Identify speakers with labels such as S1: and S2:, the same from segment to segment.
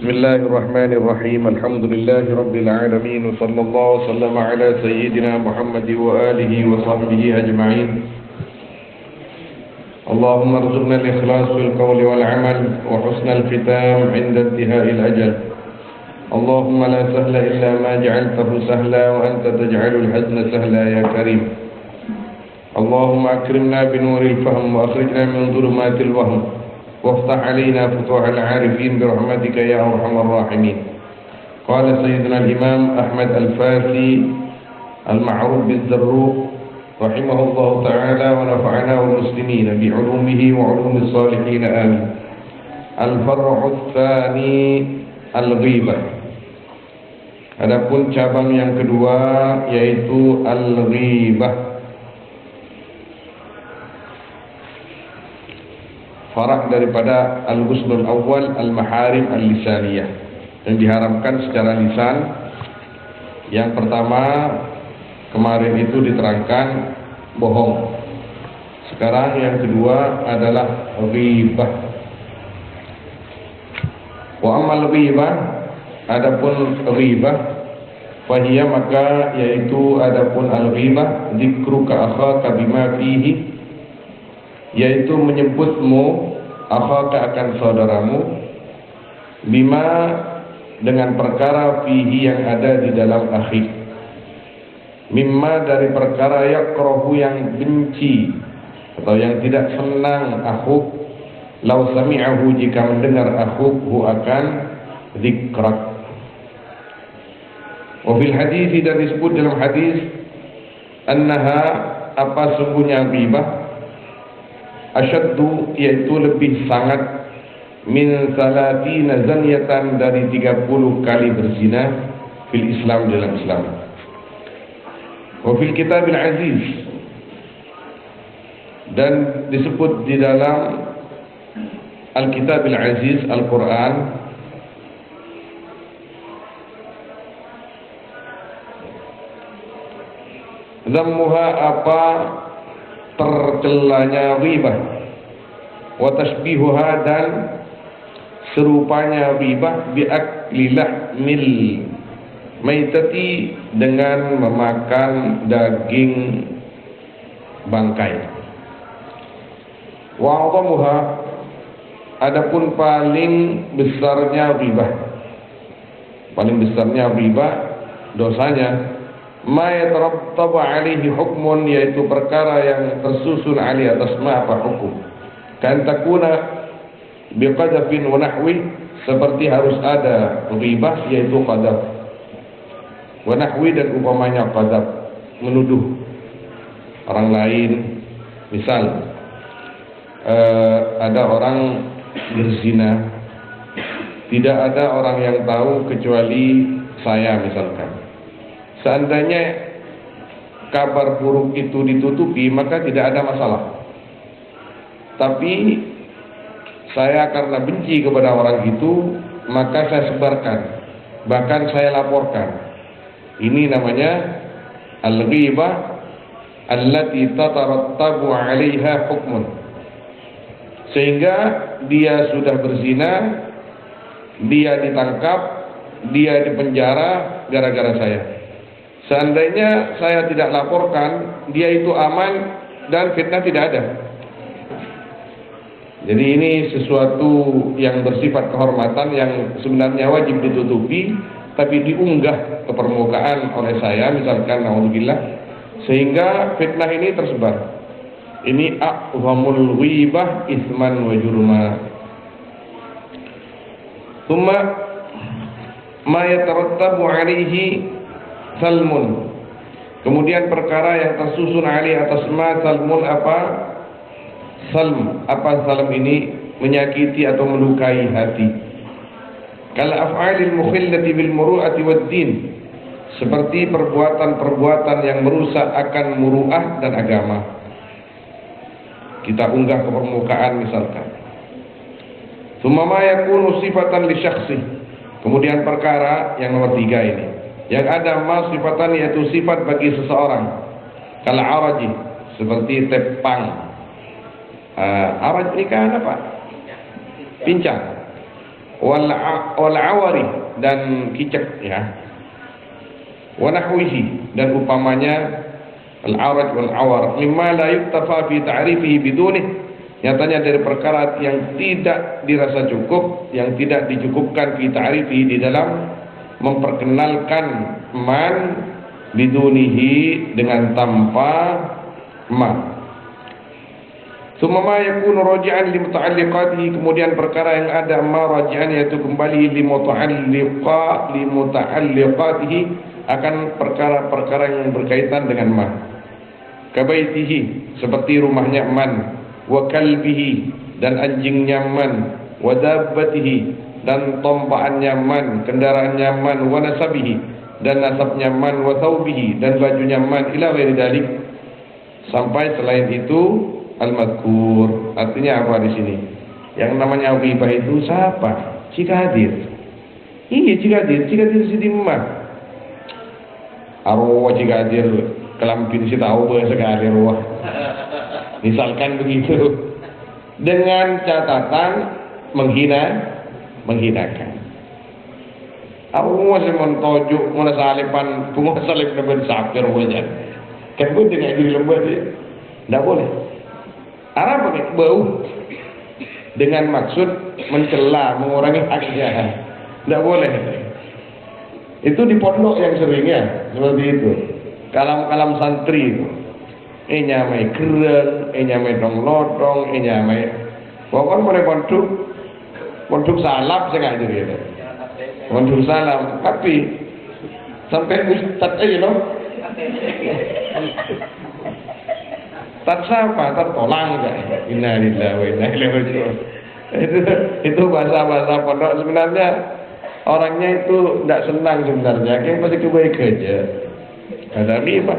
S1: Bismillahirrahmanirrahim. Alhamdulillahi rabbil alamin. Sallallahu wasallam ala sayyidina Muhammad wa alihi wa sahbihi ajma'in. Allahumma arzuqna al-ikhlas fil qawli wal amal wa husnal khitam 'inda intihai al-ajal. Allahumma la sahla illa ma ja'altahu sahla wa anta taj'alul hazna sahla ya karim. Allahumma akrimna bi nuril fahm wa akhrijna min dhulumatil wahm. وافتح علينا فتوح العارفين برحمتك يا أرحم الراحمين. قال سيدنا الإمام أحمد الفاسي المعروف بالزروق رحمه الله تعالى ونفعنا والمسلمين بعلومه وعلوم الصالحين آمين. الفرع الثاني الغيبة. Adapun cabang yang kedua yaitu al-ghibah. Farak daripada al-ghusnul awal al-maharim al-lisaniyah, yang diharamkan secara lisan. Yang pertama kemarin itu diterangkan bohong. Sekarang yang kedua adalah ghibah. Wa amal ghibah, adapun ghibah, fahiya maka yaitu adapun al-ghibah dzikruka akhaka bima fihi, yaitu menyebutmu akhaka akan saudaramu bima dengan perkara fihi yang ada di dalam akhi, mimma dari perkara yakrahu yang benci atau yang tidak senang akhuk, lau sami'ahu jika mendengar akhuk hu akan dzikrak. Wa fil hadis, dan disebut dalam hadis, annaha apa sungguhnya ghibah, asyaddu yaitu lebih sangat, min salatina zaniyatan dari 30 kali berzina, fil Islam dalam Islam. Wa fil kitabil aziz, dan disebut di dalam al-kitabil aziz Al-Quran, zammuha apa tercelanya ghibah, wa tashbihuha dan serupanya ghibah, bi akli lahmil maitati dengan memakan daging bangkai. Wa 'adhamuha adapun paling besarnya ghibah, paling besarnya ghibah dosanya, ma yatarattabu alaihi hukmun, yaitu perkara yang tersusun alaihi atas ma apa hukum, kan takuna biqadafin wa nahwi, seperti harus ada ghibah yaitu qadaf, wa nahwi dan umpamanya qadaf, menuduh orang lain. Misal ada orang berzina, tidak ada orang yang tahu kecuali saya misalkan. Seandainya kabar buruk itu ditutupi maka tidak ada masalah. Tapi saya karena benci kepada orang itu maka saya sebarkan, bahkan saya laporkan. Ini namanya al-ghibah allati tatarattabu 'alaiha hukmun, sehingga dia sudah berzina, dia ditangkap, dia dipenjara gara-gara saya. Seandainya saya tidak laporkan, dia itu aman dan fitnah tidak ada. Jadi ini sesuatu yang bersifat kehormatan yang sebenarnya wajib ditutupi, tapi diunggah ke permukaan oleh saya, misalkan naudzubillah, sehingga fitnah ini tersebar. Ini a'zamul ghibah isman wa jurma. Tsumma ma yatarattabu 'alaihi salmun, kemudian perkara yang tersusun alih atas ma salmun apa salm, apa salm ini menyakiti atau melukai hati. Kal af'alil mukhillati bil muru'ati wad din, seperti perbuatan-perbuatan yang merusak akan muruah dan agama. Kita unggah ke permukaan misalkan. Tsumma ma yakunu sifatan li syakhsi. Kemudian perkara yang nomor 3 ini, yang ada ma sifatan, yaitu sifat bagi seseorang. Kal araji, seperti tepang. Araj ini kan apa? Pincang. Wal awari, dan kicek ya. Wa nahwihi, dan upamanya al-araj wal awar, mimma la yuktafa fi ta'rifihi bidunih, nyatanya dari perkara yang tidak dirasa cukup, yang tidak dicukupkan fi ta'rifihi, di dalam memperkenalkan man bidunihi, dengan tanpa ma. Tsumma ma yakunu raji'an li muta'alliqatihi, kemudian perkara yang ada ma raji'an, yaitu kembali li muta'alliqatihi, akan perkara-perkara yang berkaitan dengan ma. Kabaitihi, seperti rumahnya man, wa kalbihi, dan anjingnya man, wa dabbatihi, dan tompaannya man, kendaraannya man, wa nasabihi, dan nasabnya man, wa thawbihi, dan bajunya man, ila ghairi dalik, sampai selain itu al-madhkur. Artinya apa di sini? Yang namanya ghibah itu siapa? Cikadir. Iya, Cikadir sidi mah. Arwah Cikadir kelampin si tahu sekali arwah. Misalkan begitu, dengan catatan menghinakan. Arwah semon tojuk mana salipan, kumah salip naben sakir wajan. Kan gue dengan diri lembut dia, tidak boleh. Arab pakai bau dengan maksud mencela, mengurangi haknya, tidak boleh. Itu di pondok yang seringnya seperti itu. Kalam-kalam santri itu, nyamai kereng, nyamai dong-lodong, nyamai pokoknya boleh pondok salam sengaja gitu. Pondok salam, tapi sampai ustad aja loh. Tak siapa, tertolong aja. Innalillahi wa inna ilaihi raji'un. Itu bahasa-bahasa pondok. Sebenarnya orangnya itu tidak senang sebenarnya. Yang pasti kebaik aja. Ada riba,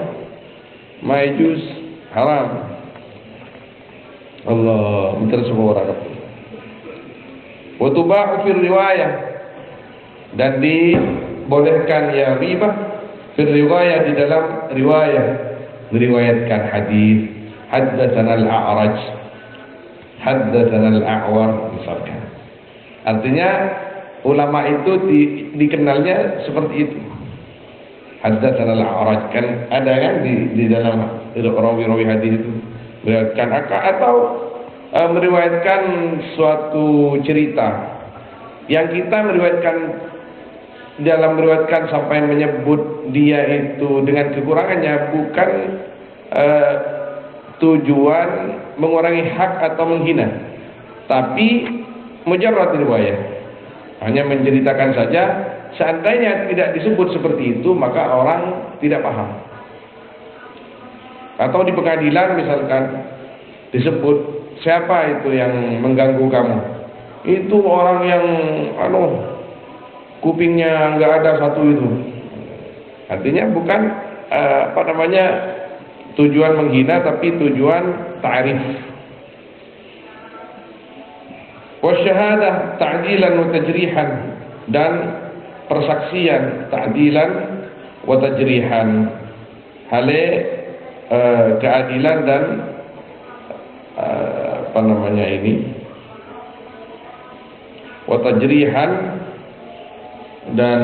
S1: majus, haram. Allah minta semua orang. Wa tubahu fil riwayah, dan dibolehkan ya riba fil riwayah, di dalam riwayah, meriwayatkan hadis. Haddatsana al-A'raj, haddatsana al-A'war misalkan. Artinya ulama itu dikenalnya seperti itu. Haddatsana al-A'raj, kan ada kan di dalam rawi-rawi hadis itu meriwayatkan atau meriwayatkan suatu cerita yang kita meriwayatkan, dalam meriwayatkan sampai menyebut dia itu dengan kekurangannya, bukan tujuan mengurangi hak atau menghina, tapi mujarrad riwayah, hanya menceritakan saja. Seandainya tidak disebut seperti itu, maka orang tidak paham. Atau di pengadilan misalkan disebut, siapa itu yang mengganggu kamu? Itu orang yang kupingnya nggak ada satu itu. Artinya bukan tujuan menghina, tapi tujuan ta'rif. Wa syahadah ta'dilan wa tajrihan, dan persaksian ta'dilan wa tajrihan, hale keadilan dan wa tajrihan, dan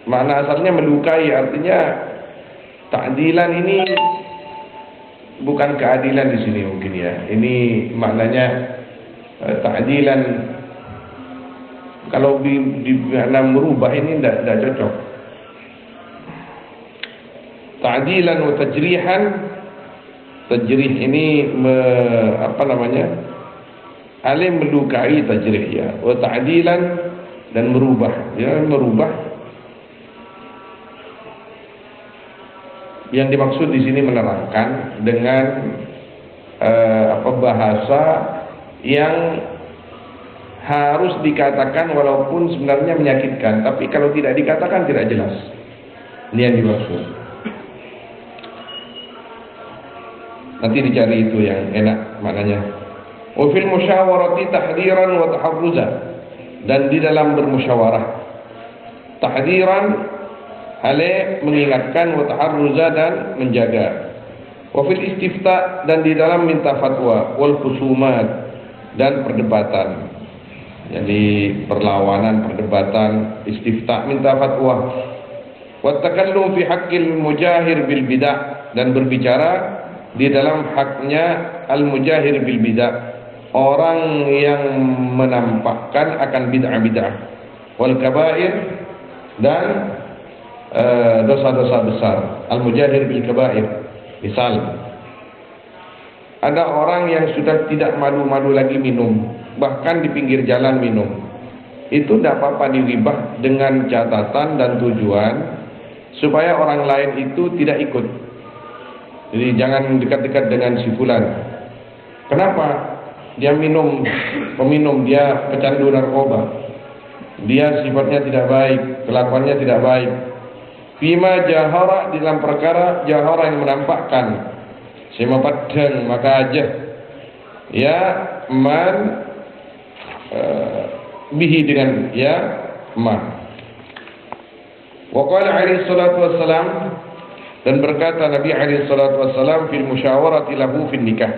S1: makna asalnya melukai. Artinya ta'dilan ini bukan keadilan di sini mungkin ya. Ini maknanya ta'dilan. Kalau di makna merubah ini tidak cocok. Ta'dilan wa tajrihan. Tajrih ini alim melukai, tajrih ya. Wa ta'dilan, dan merubah. Ya, merubah. Yang dimaksud di sini menerangkan dengan bahasa yang harus dikatakan walaupun sebenarnya menyakitkan, tapi kalau tidak dikatakan tidak jelas. Ini yang dimaksud. Nanti dicari itu yang enak maknanya. Wa fil musyawarati tahdiran wa taharruza, dan di dalam bermusyawarah tahdiran hale mengingatkan, wa taharruza dan menjaga. Wa fil istifta, dan di dalam minta fatwa, wal khusumat dan perdebatan. Jadi perlawanan, perdebatan, istifta, minta fatwa. Wa takallum fi haqqil mujahir bil bidah, dan berbicara di dalam haknya al mujahir bil bidah, orang yang menampakkan akan bid'ah-bid'ah, wal kabair, dan dosa-dosa besar. Al mujahir bil kabair, misal ada orang yang sudah tidak malu-malu lagi minum, bahkan di pinggir jalan minum, itu tidak apa-apa diribah dengan catatan dan tujuan supaya orang lain itu tidak ikut. Jadi jangan dekat-dekat dengan si fulan. Kenapa? Dia peminum, dia pecandu narkoba, dia sifatnya tidak baik, kelakuannya tidak baik. Fima jahara, di dalam perkara jahara yang menampakkan, sema padang maka aja ya man bihi, dengan ya man. Wa qala alaihi salatu wassalam, dan berkata Nabi alaihi salatu wassalam fil musyawarati lahu fil nikah,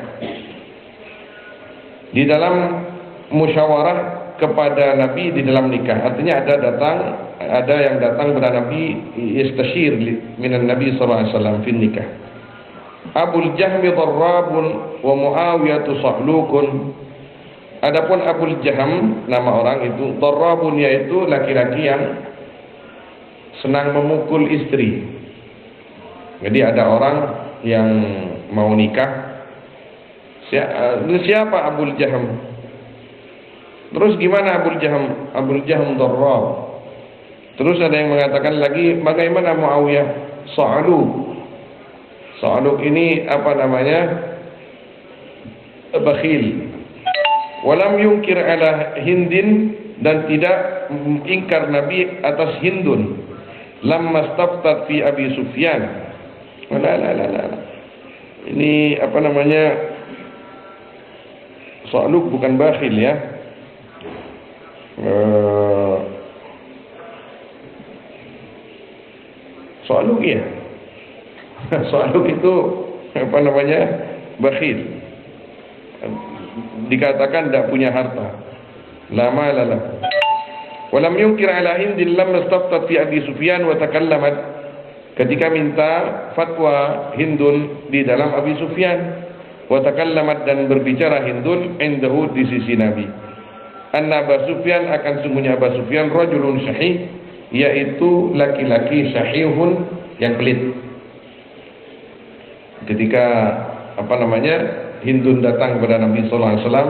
S1: di dalam musyawarah kepada Nabi di dalam nikah. Artinya ada yang datang kepada Nabi, istashir minan Nabi sallallahu alaihi wasallam fil nikah. Abul Jahmi darrabun wa Muawiyah sahlukun. Adapun Abul Jaham nama orang itu, darrabun yaitu laki-laki yang senang memukul istri. Jadi ada orang yang mau nikah, siapa Abul Jaham? Terus gimana Abul Jaham? Abul Jaham darrab. Terus ada yang mengatakan lagi, bagaimana Muawiyah? Sa'aluk. Sa'aluk ini apa namanya? Bakhil. Walam yungkir ala Hindin, dan tidak ingkar Nabi atas Hindun. Lamma staftat fi Abi Sufyan. La. Ini apa namanya? Sa'aluk bukan bakhil ya. Sa'aluk ya. Sa'aluk itu apa namanya? Bakhil. Dikatakan tidak punya harta. Lama lala. Walam yungkir ala Hindin lamma staftat fi Abi Sufyan wa takallamat, ketika minta fatwa Hindun di dalam Abi Sufyan, wa takallamat, dan berbicara Hindun indahu di sisi Nabi. Anna Abu Sufyan, akan sungguhnya Abu Sufyan rajulun syahih, yaitu laki-laki syahihun yang pelit. Ketika apa namanya Hindun datang kepada Nabi sallallahu alaihi wasallam,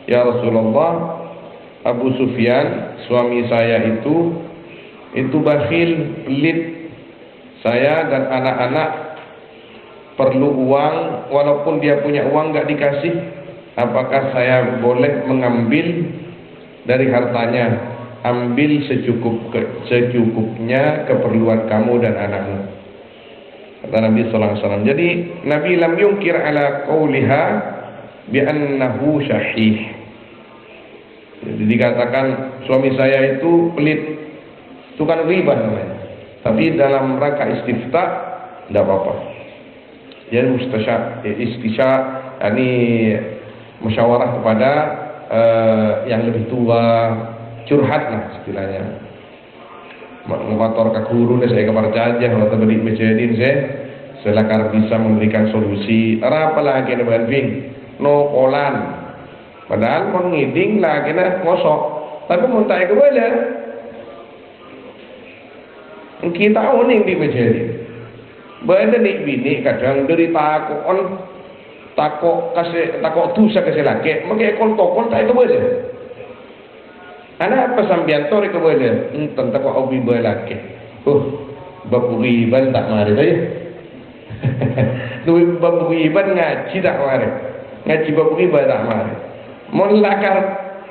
S1: ya Rasulullah, Abu Sufyan suami saya itu bakhil, pelit. Saya dan anak-anak perlu uang, walaupun dia punya uang enggak dikasih. Apakah saya boleh mengambil dari hartanya? Ambil secukupnya keperluan kamu dan anakmu, kata Nabi sallallahu alaihi wasallam. Jadi Nabi lam yungkir ala qauliha bi annahu syahih. Jadi dikatakan suami saya itu pelit, itu kan riba namanya. Tapi dalam rangka istifta tidak apa-apa. Jadi istisya, ini musyawarah kepada yang lebih tua, curhat lah istilahnya. Mengotor ke guru saya kabar jajah atau beri mejedin saya bisa memberikan solusi. Apalagi yang berbanting no kolan. Padahal mengiding lagi nak ngosok, tapi muntah ke boleh. Kita uning di mejedin. Benda ni bini kadang dari takok tusa kasih laki, makai tokol tak itu boleh. Anak apa sambian tori ke boleh? Tentang kau obi boleh laki. Babu riban tak mari dah. Tu babu riban ngaji tak mari. ngaji bab riba tak mari. Mun lakar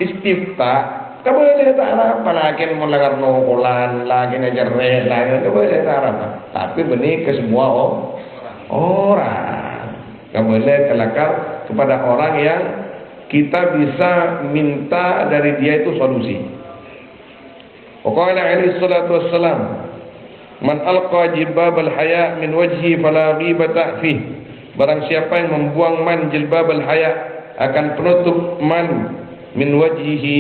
S1: istifta, boleh tak apa lagi mun lakar nokolan, lagi ngajar lagi boleh tak apa. Tapi benih ke semua orang. Boleh kelakar kepada orang yang kita bisa minta dari dia itu solusi. Waqala alaihi salatu wassalam, man alqa jilbab al-haya min wajhi fala ghibata fihi. Barang siapa yang membuang man jilbab al-haya, akan penutup man min wajhihi,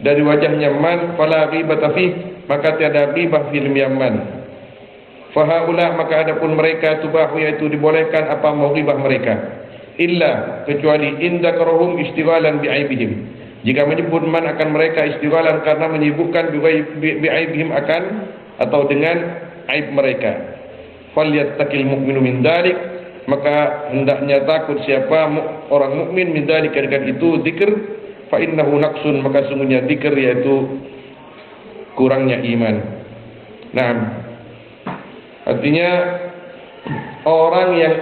S1: dari wajahnya man, fala ghibata fihi, maka tiada ghibah fil yaman. Fahaula, maka adapun mereka tubahu, yaitu dibolehkan apa mau ghibah mereka, illa kecuali inda karohum istighalan bi'aibihim, jika menyebut man akan mereka istighalan karena menyibukkan bi'aibihim akan atau dengan aib mereka. Falyattaqil mu'minu min dalik, maka hendaknya takut siapa orang mukmin min dalik, dengan itu zikir. Fa innahu naqsun, maka sungguhnya zikir yaitu kurangnya iman. Nah, artinya orang yang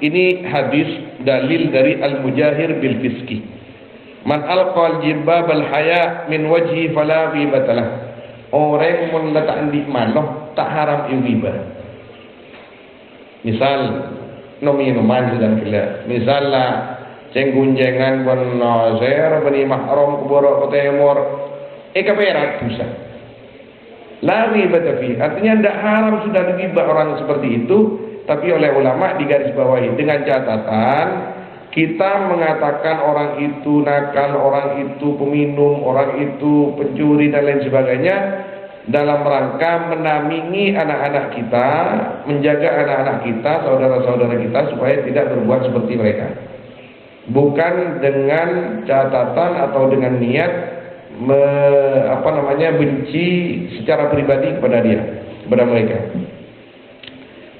S1: ini hadis dalil dari al-mujahir bil fiski. Man alqal jilbab al-haya min wajhi fala ghibatalah. Orang mun letak di manoh tak haram ghibah. Misal minuman sedang gila. Misalnya cenggunjengan bon nazer bani mahram kuboro kotemor kaperat dosa. La ghibata fi, artinya tidak haram sudah digibah orang seperti itu, tapi oleh ulama digarisbawahi dengan catatan kita mengatakan orang itu nakal, orang itu peminum, orang itu pencuri dan lain sebagainya dalam rangka menamingi anak-anak kita, menjaga anak-anak kita, saudara-saudara kita supaya tidak berbuat seperti mereka. Bukan dengan catatan atau dengan niat benci secara pribadi kepada dia, kepada mereka.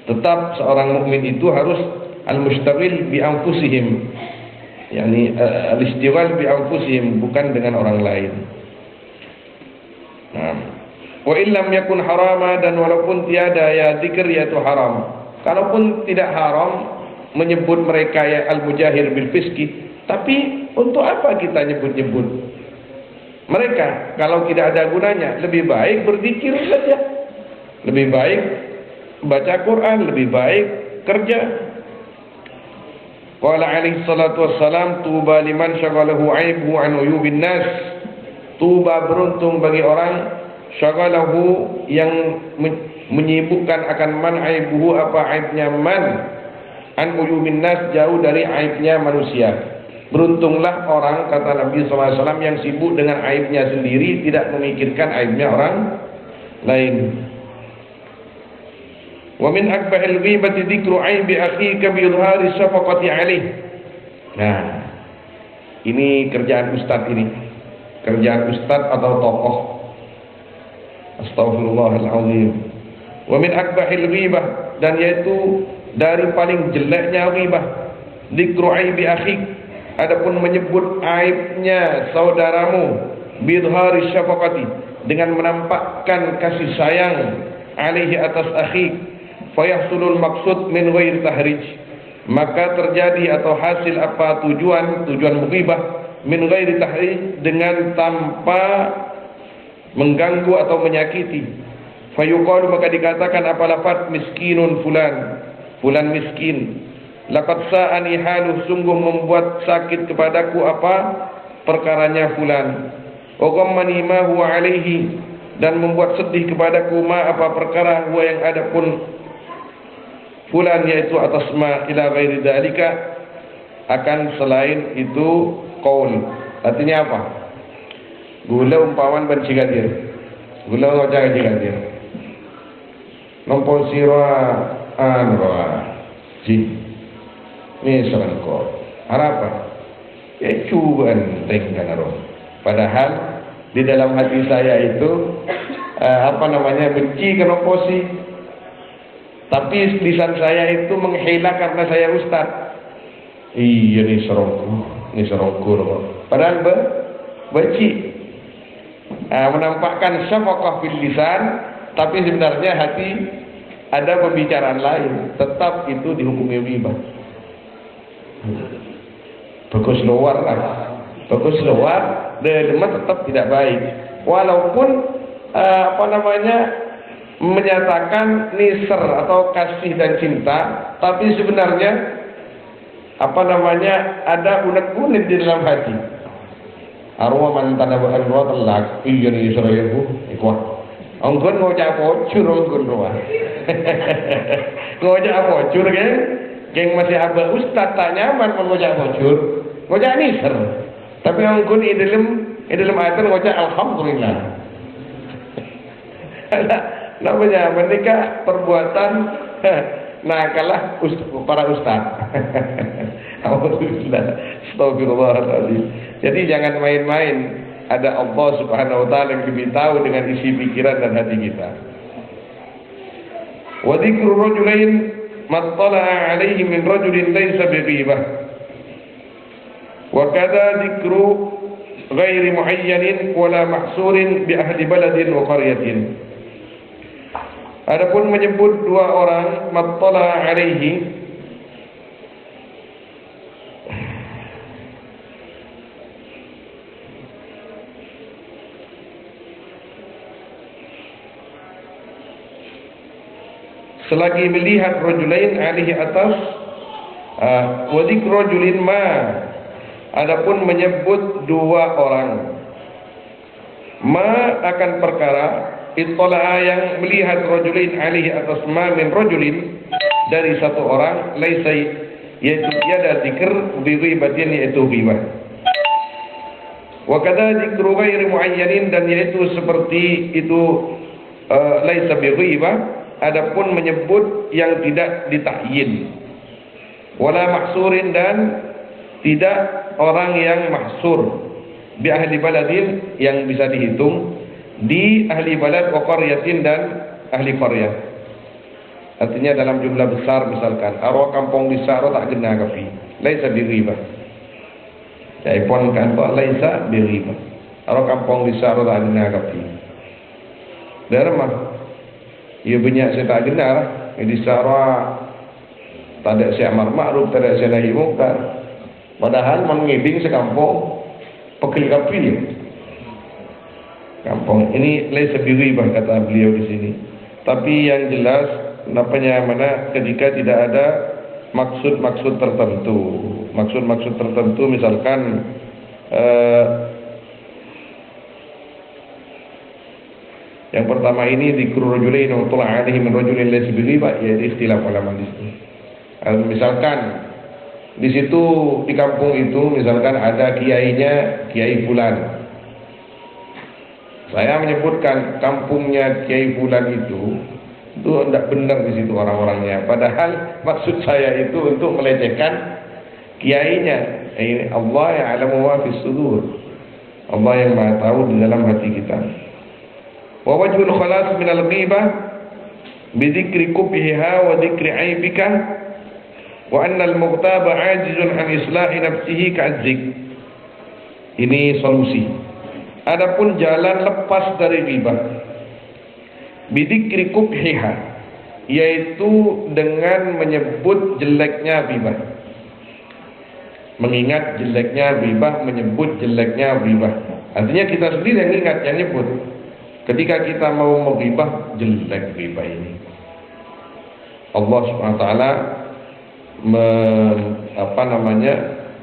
S1: Tetap seorang mukmin itu harus al-mustaghil bi anfusihim, yakni al-istighal bi anfusihim, bukan dengan orang lain. Nah, wa illam yakun harama, dan walaupun tiada ya zikir yaitu haram. Kalaupun tidak haram menyebut mereka ya al-mujahir bil fiski, tapi untuk apa kita nyebut-nyebut mereka kalau tidak ada gunanya? Lebih baik berzikir saja, lebih baik baca Quran, lebih baik kerja. Qala alaihi salatu wassalam, tuba liman syaghalahu aibu an uyubin nas. Tuba, beruntung bagi orang syaghalahu yang menyibukkan akan man aibuhu, apa aibnya man, an uyubin nas, jauh dari aibnya manusia. Beruntunglah orang, kata Nabi SAW, yang sibuk dengan aibnya sendiri, tidak memikirkan aibnya orang lain. Wa min akbahil ghibati dzikru aibi akhika bi idhari syafaqati alaih. Nah, ini kerjaan ustaz ini. Kerjaan ustaz atau tokoh. Astaghfirullahalazim. Wa min akbahil ghibah, dan yaitu dari paling jeleknya ghibah, dzikru aibi akhik, adapun menyebut aibnya saudaramu, bidhari syafaqati, dengan menampakkan kasih sayang, alaihi atas akhi, fayahsulul maksud min ghairi tahrij, maka terjadi atau hasil apa tujuan mughibah, min ghairi tahrij, dengan tanpa mengganggu atau menyakiti. Fayuqalu, maka dikatakan apa lafaz miskinun fulan miskin. Laqad sa'ani haluh, sungguh membuat sakit kepadaku apa perkaranya fulan. Wa ghammani ma huwa alaihi, dan membuat sedih kepadaku ma apa perkara huwa yang ada pun fulan, yaitu atas ma ila ghairi dzalika, akan selain itu qaul. Artinya apa? Gula umpaman ban cigadir. Gula ngocak cigadir. Nompo sira anwa ji misalkan kau harapan ya cuban tengkan roh. Padahal di dalam hati saya itu benci ke oposi, tapi lisan saya itu menghela karena saya ustaz. Iya nih serongku roh. Padahal benci, menampakkan syafaqah fil lisan, tapi sebenarnya hati ada pembicaraan lain. Tetap itu dihukumi ghibah. bagus luar lah, bagus luar, dalam tetap tidak baik. Walaupun menyatakan nisr atau kasih dan cinta, tapi sebenarnya ada unek-unek di dalam hati. Arwah mantan abah arwah telak, iya nih Israel bu, ikhwah. Angkon ngocak pocur angkon roh. Ngocak pocur kan? Yang masih abah ustad tak nyaman ngocak pocur, ngocak nisr. Tapi angkon di dalam ayat ngocak alhamdulillah. Namanya menikah perbuatan nakalah para ustaz. Astagfirullahaladzim. Jadi jangan main-main. Ada Allah Subhanahu wa taala yang lebih tahu dengan isi pikiran dan hati kita. Wa dzikru rajulain mattala'a 'alaihi min rajulin laysa bighibah. Wa kadza dzikru ghairi muayyanin wala mahsurin bi ahli baladin wa qaryatin. Adapun menyebut dua orang mattala alaihi, selagi melihat rajulain alaihi atas wa dzikru rajulin ma, adapun menyebut dua orang ma akan perkara ittala'a yang melihat rajulin alaihi atas ma min rajulin dari satu orang laisa, yaitu tiada zikr bi ghibatin, yaitu ghibah. Wa kadza zikru ghairi muayyanin, dan yaitu seperti itu laisa bi ghibah, adapun menyebut yang tidak ditakyin. Wala mahsurin, dan tidak orang yang mahsur bi ahli baladin, yang bisa dihitung di ahli balad wa qaryatin, dan ahli qaryah. Artinya dalam jumlah besar, misalkan arwah kampung di Saro tak kena kafi, laisa biribah. Saya pun kan tak laisa biribah. Arwah kampung di Saro tak kena kafi. Derma. Ia banyak saya tak kena lah. Di Saro tak ada si amar ma'ruf, tak ada si nahi mungkar. Padahal mengiding sekampung pekil kafi dia. Kampung ini laisa biribah kata beliau di sini. Tapi yang jelas ketika tidak ada maksud-maksud tertentu. Maksud-maksud tertentu misalkan yang pertama ini dzikru rajulain wa tala alaihi min rajulin laisa biribah, yaitu istilah ulama di sini. Misalkan di situ di kampung itu misalkan ada kiainya Kiai Fulan. Saya menyebutkan kampungnya Kiai Fulan itu tidak benar di situ orang-orangnya. Padahal maksud saya itu untuk melecehkan kiainya. Ini Allah ya'lamu ma fis sudur. Allah yang Maha tahu di dalam hati kita. Wa wajhul khalas min al-ghibah bi dzikri qubhiha wa dzikri aibika wa anna al-mughtaba 'ajizun an islahi nafsihi ka'adzik. Ini solusi. Adapun jalan lepas dari ghibah bidzikri qubhiha, yaitu dengan menyebut jeleknya ghibah. Mengingat jeleknya ghibah, menyebut jeleknya ghibah. Artinya kita sendiri yang ingat, yang nyebut. Ketika kita mau menghibah, jelek ghibah ini. Allah Subhanahu wa taala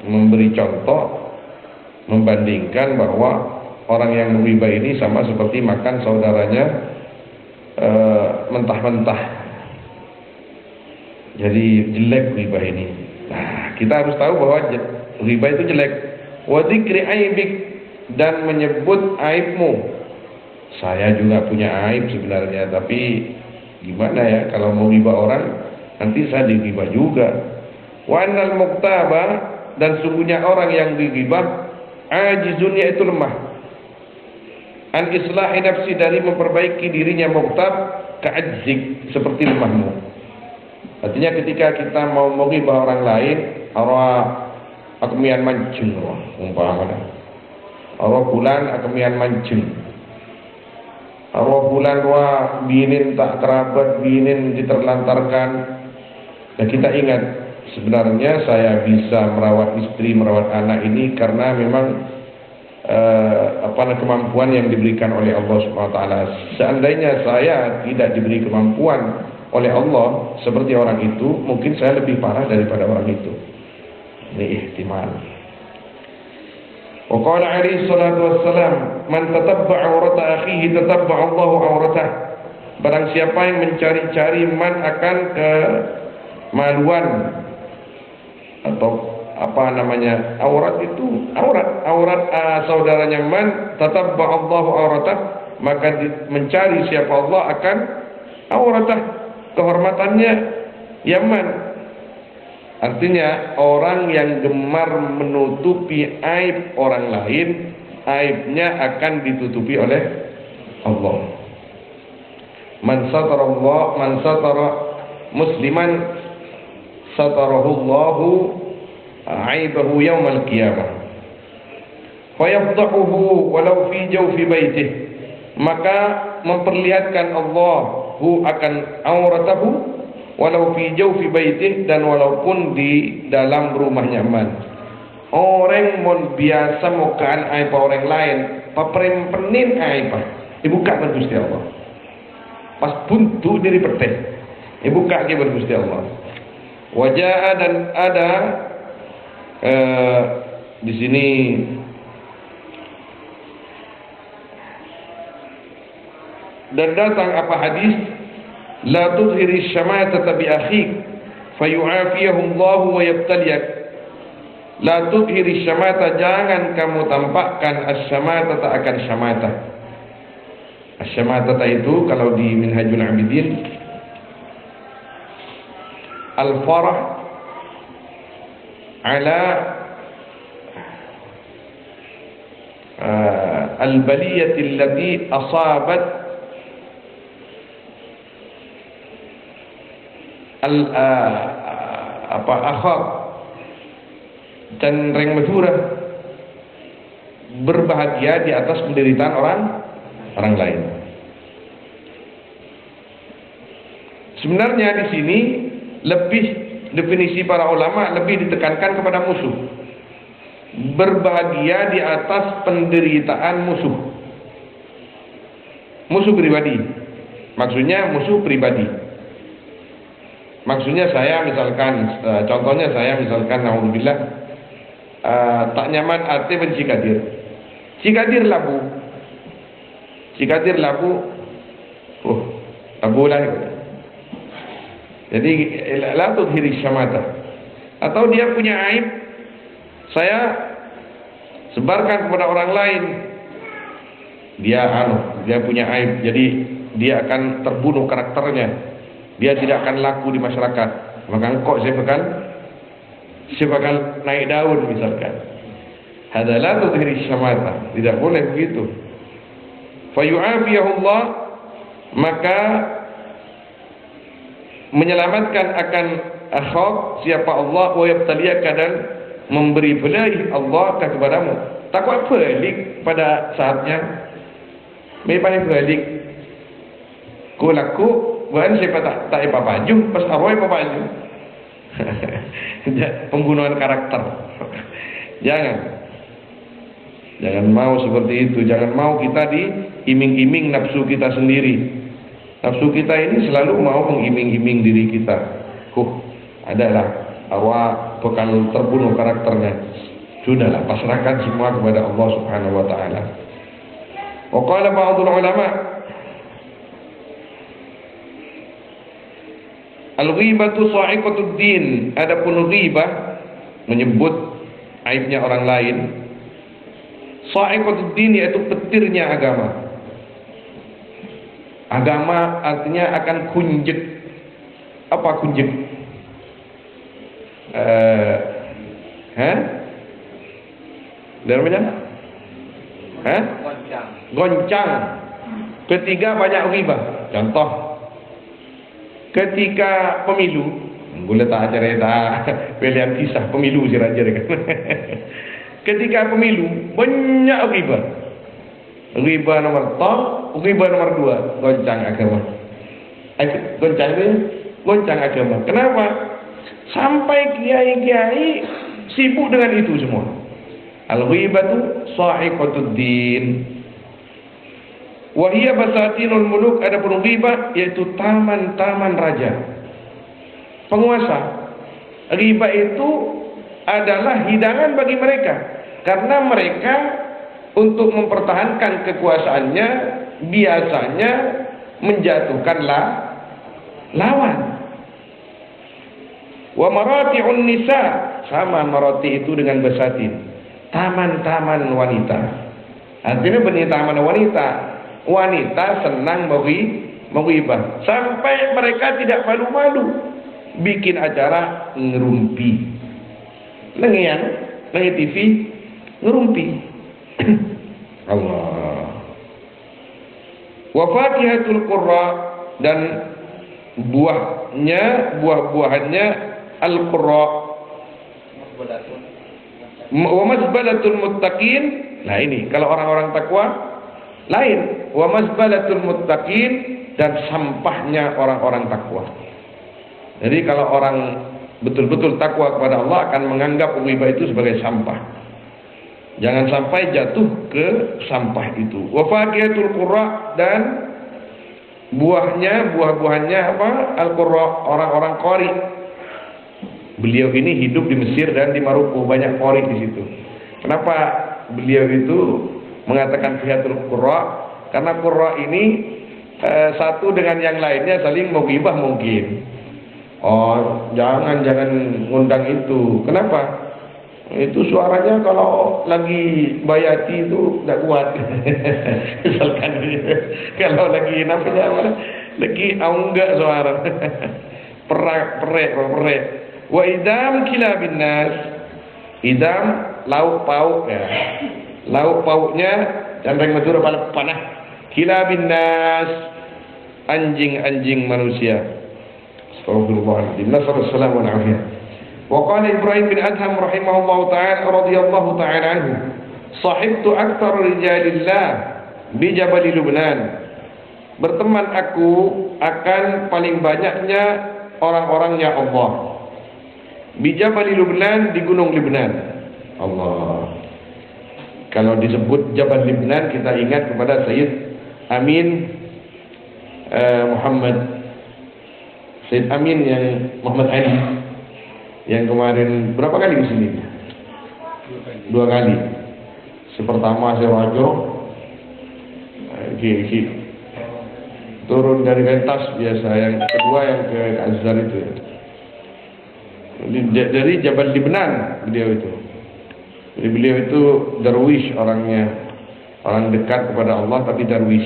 S1: memberi contoh, membandingkan bahwa orang yang menghibah ini sama seperti makan saudaranya mentah-mentah. Jadi jelek ghibah ini. Nah, kita harus tahu bahwa ghibah itu jelek. Wa dzikri aibik, dan menyebut aibmu. Saya juga punya aib sebenarnya, tapi gimana ya kalau mau ghibah orang, nanti saya dighibah juga. Wa annal muqtaba, dan sungguhnya orang yang dighibah ajizun, yaitu lemah. An islahi nafsi, dari memperbaiki dirinya, muqtab ka'ajzik, seperti lemahmu. Artinya ketika kita mau menghibah orang lain, arwah akemian mancung, umpamanya arwah bulan akemian mancung, arwah bulan wah binin tak kerabat, binin diterlantarkan. Dan kita ingat sebenarnya saya bisa merawat istri, merawat anak ini karena memang kemampuan yang diberikan oleh Allah Subhanahu wa taala. Seandainya saya tidak diberi kemampuan oleh Allah seperti orang itu, mungkin saya lebih parah daripada orang itu. Ini ihtimal. Wa qala alaihi salatu wassalam, man tatabba'a awrata akhihi tatabba'a Allahu awratah. Barang siapa yang mencari-cari man akan kemaluan atau aurat itu aurat saudaranya man, tatabba'a Allahu awratah, maka mencari siapa Allah akan auratah, kehormatannya Yaman. Artinya orang yang gemar menutupi aib orang lain, aibnya akan ditutupi oleh Allah. Man satara musliman satarahu Allahu aibahu yaumal qiyamah. Fayafdahuhu walau fi jawfi baitih. Maka memperlihatkan Allah akan auratahu walau fi jawfi baitih, dan walaupun di dalam rumahnya man. Orang mon biasa mukaan aib orang lain, paprempenin aib dibuka kan Gusti Allah. Pas buntu diri peteh, dibuka ke Gusti Allah. Wajah dan ada di sini dan datang apa hadis, la tudhiri syamatata bi akhik fayu'afiyahu Allah wa yabtaliyak. La tudhiri syamata, jangan kamu tampakkan asyamatata akan syamata. Asyamatata itu kalau di Minhajul Abidin, al-farah ala al-baliyati allati asabat akhak dan reng madura, berbahagia di atas penderitaan orang lain. Sebenarnya di sini lebih definisi para ulama lebih ditekankan kepada musuh. Berbahagia di atas penderitaan musuh. Musuh pribadi. Maksudnya musuh pribadi. Maksudnya saya misalkan, contohnya saya misalkan, naudzubillah, tak nyaman ate benci kadir. Cikadir labu. Labu lah. Jadi la tudhiri syamata. Atau dia punya aib, saya sebarkan kepada orang lain. Dia punya aib, jadi dia akan terbunuh karakternya. Dia tidak akan laku di masyarakat. Maka engkau saya bakal naik daun misalkan. Hadza la tudhiri syamata. Tidak boleh begitu. Fayu'afiyahu Allah, maka menyelamatkan akan akhak siapa Allah, wa yabtaliyaka, dan memberi belai Allah kepadamu. Takut balik pada saatnya. Memang balik. Ku laku bukan siapa tak apa baju, pas arwah apa baju. Pembunuhan karakter. Jangan mau seperti itu. Jangan mau kita diiming-iming nafsu kita sendiri. Nafsu kita ini selalu mau mengiming-iming diri kita. Adalah arwah bakal terbunuh karakternya. Sudahlah, pasrahkan semua kepada Allah Subhanahu wa taala. Wa qala ba'dul ulama, al-ghibatu sa'iqatud din. Adapun ghibah, menyebut aibnya orang lain, sa'iqatud din, yaitu petirnya agama. Agama artinya akan kunjek. Apa kunjek? Dari mana? Goncang. Ketiga banyak ghibah. Contoh, ketika pemilu, boleh tak cerita pilihan kisah pemilu siraja kan. Ketika pemilu banyak ghibah. Ghibah nomor 2, goncang agama. Goncang agama. Kenapa? Sampai kiai-kiai sibuk dengan itu semua. Al-ghibatu sa'iqatud din. Wa hiya basatinul muluk, adapun ghibah yaitu taman-taman raja, penguasa. Ghibah itu adalah hidangan bagi mereka, karena mereka untuk mempertahankan kekuasaannya biasanya menjatuhkan lawan. Wa marati'un nisa, sama marati itu dengan basatin, taman-taman wanita. Artinya benih taman wanita. Wanita senang menghibah, sampai mereka tidak malu-malu bikin acara ngerumpi. Lengian, lengi TV ngerumpi. Allah. Wa fakihatul qurra, dan buah-buahannya al-qurra. Wa mazbalatul muttaqin. Nah ini kalau orang-orang takwa lain. Wa mazbalatul muttaqin, dan sampahnya orang-orang takwa. Jadi kalau orang betul-betul takwa kepada Allah akan menganggap ghibah itu sebagai sampah. Jangan sampai jatuh ke sampah itu. Wa faqiyatul qurra, dan buah-buahannya apa? Al-qurra, orang-orang qari. Beliau ini hidup di Mesir dan di Maroko, banyak qari di situ. Kenapa beliau itu mengatakan faqiyatul qurra? Karena qurra ini satu dengan yang lainnya saling menghibah mungkin. Oh, jangan ngundang itu. Kenapa? Itu suaranya kalau lagi bayati itu tidak kuat. Misalkan kalau lagi namanya apa? Lagi enggak suara. Perek. Wa idam kilabin nas. Idam lauk pauk ya. Lauk pauknya candang Madura panah. Kilabin nas, anjing-anjing manusia. Astagfirullahaladzim. Nasallallahu alaihi wasallam. Wa qala Ibrahim bin Adham rahimahullahu ta'ala radhiyallahu ta'ala anhu, sahibtu aktsar rijalillah bi Jabal Lubnan. Berteman aku akan paling banyaknya orang-orangnya Allah. Bi Jabal Lubnan, di Gunung Lebanon. Allah. Kalau disebut Jabal Lebanon kita ingat kepada Sayyid Amin Sayyid Amin yang Muhammad Ali yang kemarin berapa kali di sini? 2 kali. Pertama saya wajo turun dari pentas biasa, yang kedua yang ke Azhar itu. Dari Jabal Lebanon beliau itu. Jadi beliau itu darwish orangnya, orang dekat kepada Allah tapi darwish.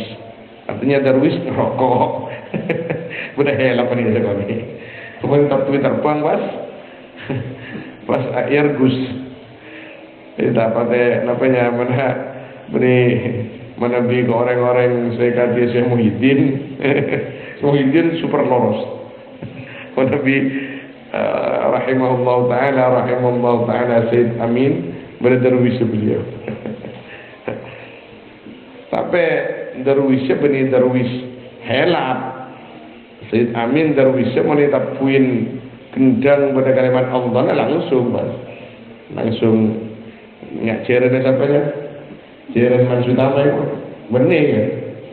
S1: Artinya darwish ngerokok. Udah helap nih sekolah ini. Kemudian terbang pas air gus. Tidak pakai namanya mana beri ke orang-orang saya kata saya Muhyiddin. Muhyiddin super loros. Mana rahimahullah taala Sayyid Amin berdarwish beliau. Tapi darwisnya benih darwish helap. Sayyid Amin darwisnya menetap puin kendang pada kalimat Allah langsung nggak ceran sampainya ceran mansutama itu benih ya.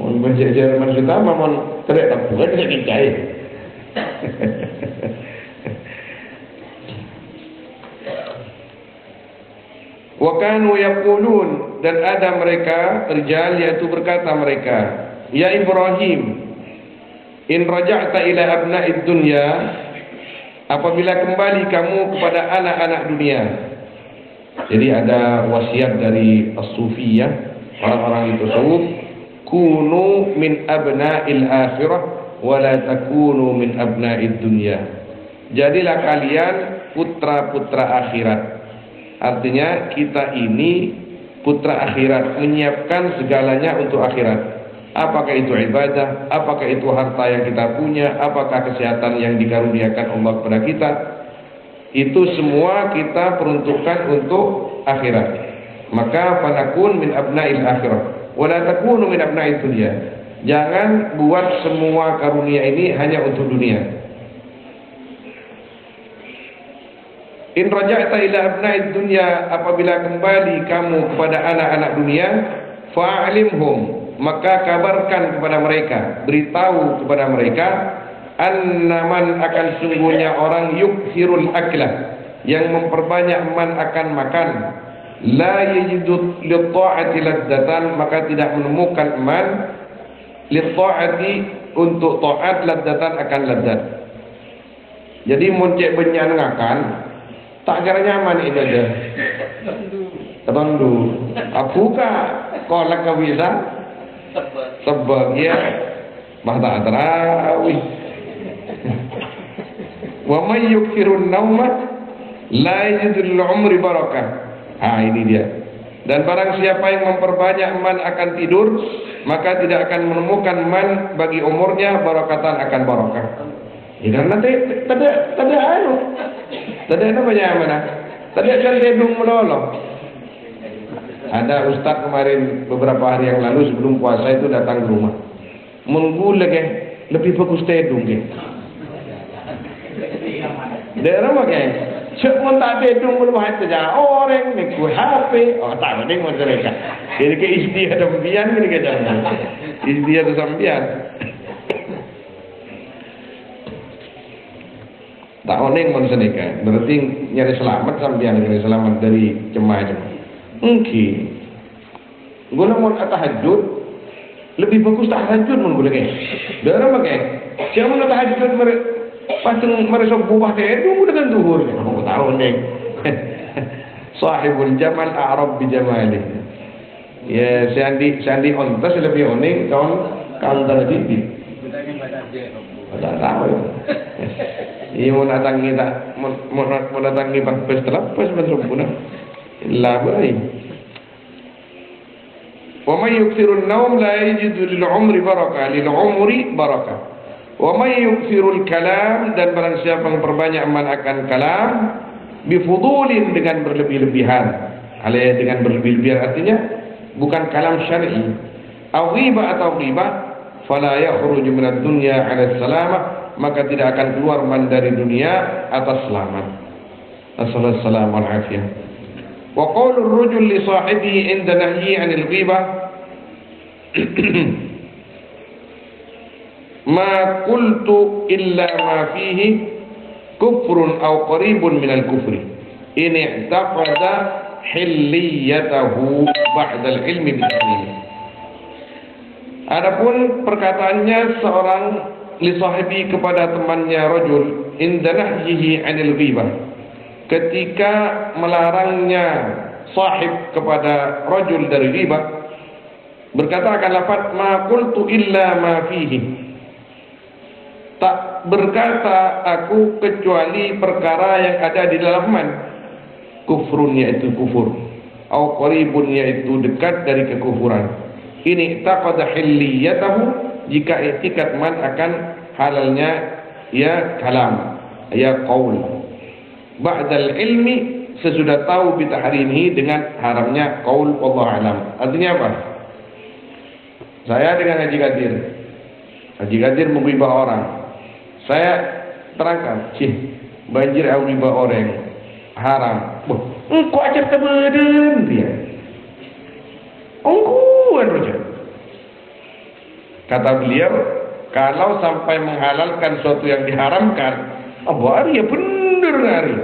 S1: Mau baca ceran mansutama mau teriak tak bukan saya cair. Wa kanu yaqulun, dan ada mereka rijal yaitu berkata mereka, ya Ibrahim, in raja'ta ila abna'id dunya, apabila kembali kamu kepada anak-anak dunia. Jadi ada wasiat dari as-sufiyah, orang-orang itu tasawuf, kunu min abna'il akhirah wa la takunu min abna'id dunya. Jadilah kalian putra-putra akhirat. Artinya kita ini putra akhirat, menyiapkan segalanya untuk akhirat. Apakah itu ibadah, apakah itu harta yang kita punya, apakah kesehatan yang dikaruniakan Allah kepada kita, itu semua kita peruntukkan untuk akhirat. Maka fanakun min abna'il akhirah wa la takunu min abna'id dunya. Jangan buat semua karunia ini hanya untuk dunia. In raja'ta ila abna'id dunya, apabila kembali kamu kepada anak-anak dunia, fa'alimhum, maka kabarkan kepada mereka, beritahu kepada mereka, annaman, akan sungguhnya orang yukhirul aklah, yang memperbanyak man akan makan, la yajidu lit-ta'ati ladzatan, maka tidak menemukan man lit-ta'ati, untuk ta'at, ladzatan, akan ladzat. Jadi moncek benyan ngakan tak kira nyaman ini aja. Ketondu. Aku kolak ka bisa sebab ya bahta tarawih. Wa may yukthirun nauma la yajidul umri barakah. Ini dia. Dan barang siapa yang memperbanyak man akan tidur, maka tidak akan menemukan man bagi umurnya barakatan, akan barakah. Ya karena tadi apa banyak mana? Tadi akan tedung melolong. Ada ustaz kemarin beberapa hari yang lalu sebelum puasa itu datang ke rumah. Menunggu lagi lebih bagus tedung ke. Daerah mana? Cek mun tak tedung belum hati saja. Orang ni ku HP. Oh tak ada yang mereka. Jadi ke istri ada sambian ni ke jangan. Istri ada sambian. Tak oneng manusia nikah, berarti nyari selamat sampean, nyari selamat dari cemah-cemah. Mungkin guna mau tahajud lebih bagus tahajud mun guna ke. Darah pakai. Siapa mau tahajud pasang meresok buah teh itu dengan zuhur. Kamu tahu oneng. Sahibul jamal a'rab bi jamali. Ya sandi ontas lebih oneng kawan tadi. Tak tahu. Ia mau datangi tak mau datangi pas terlepas bersempurna. Labai. Wa may yukthirun naum la yajidu lil umri barakah, lil umri barakah. Wa may yukthirul kalam, dan barang siapa yang perbanyak man akan kalam, bifudulin, dengan berlebih-lebihan. Alih dengan berlebih-lebihan artinya bukan kalam syar'i. Aw ghibah atau ghibah, fala yakhruju minad dunya 'ala salamah, maka tidak akan keluar man dari dunia atas selamat. Assalamualaikum warahmatullahi. Wa qaulur rajul li sahibihi inda nahyi 'anil ghibah, ma qultu illa ma fihi kufrun aw qaribun minal kufri in i'taqada hilliyatahu ba'da al-ilmi bi-tahrim. Adapun perkataannya seorang li sahibi kepada temannya rajul inda nahyihi 'anil ghibah, ketika melarangnya sahib kepada rajul dari ghibah, berkata akan lafaz ma qultu illa ma fihi, tak berkata aku kecuali perkara yang ada di dalam man, kufrun yaitu kufur, au qaribun yaitu dekat dari kekufuran. Ini taqada hilliyatahu, jika i'tikad man akan halalnya ya kalam, ya qaul, ba'dal ilmi, sesudah tahu bitahrimihi, dengan haramnya qaul, wallahu alam. Artinya apa? Saya dengan Haji Qadir menghibah orang, saya terangkan, banjir menghibah orang haram. Engkau ajar terbeden dia. Engkau roja. Kata beliau, kalau sampai menghalalkan sesuatu yang diharamkan, hari ya benar hari.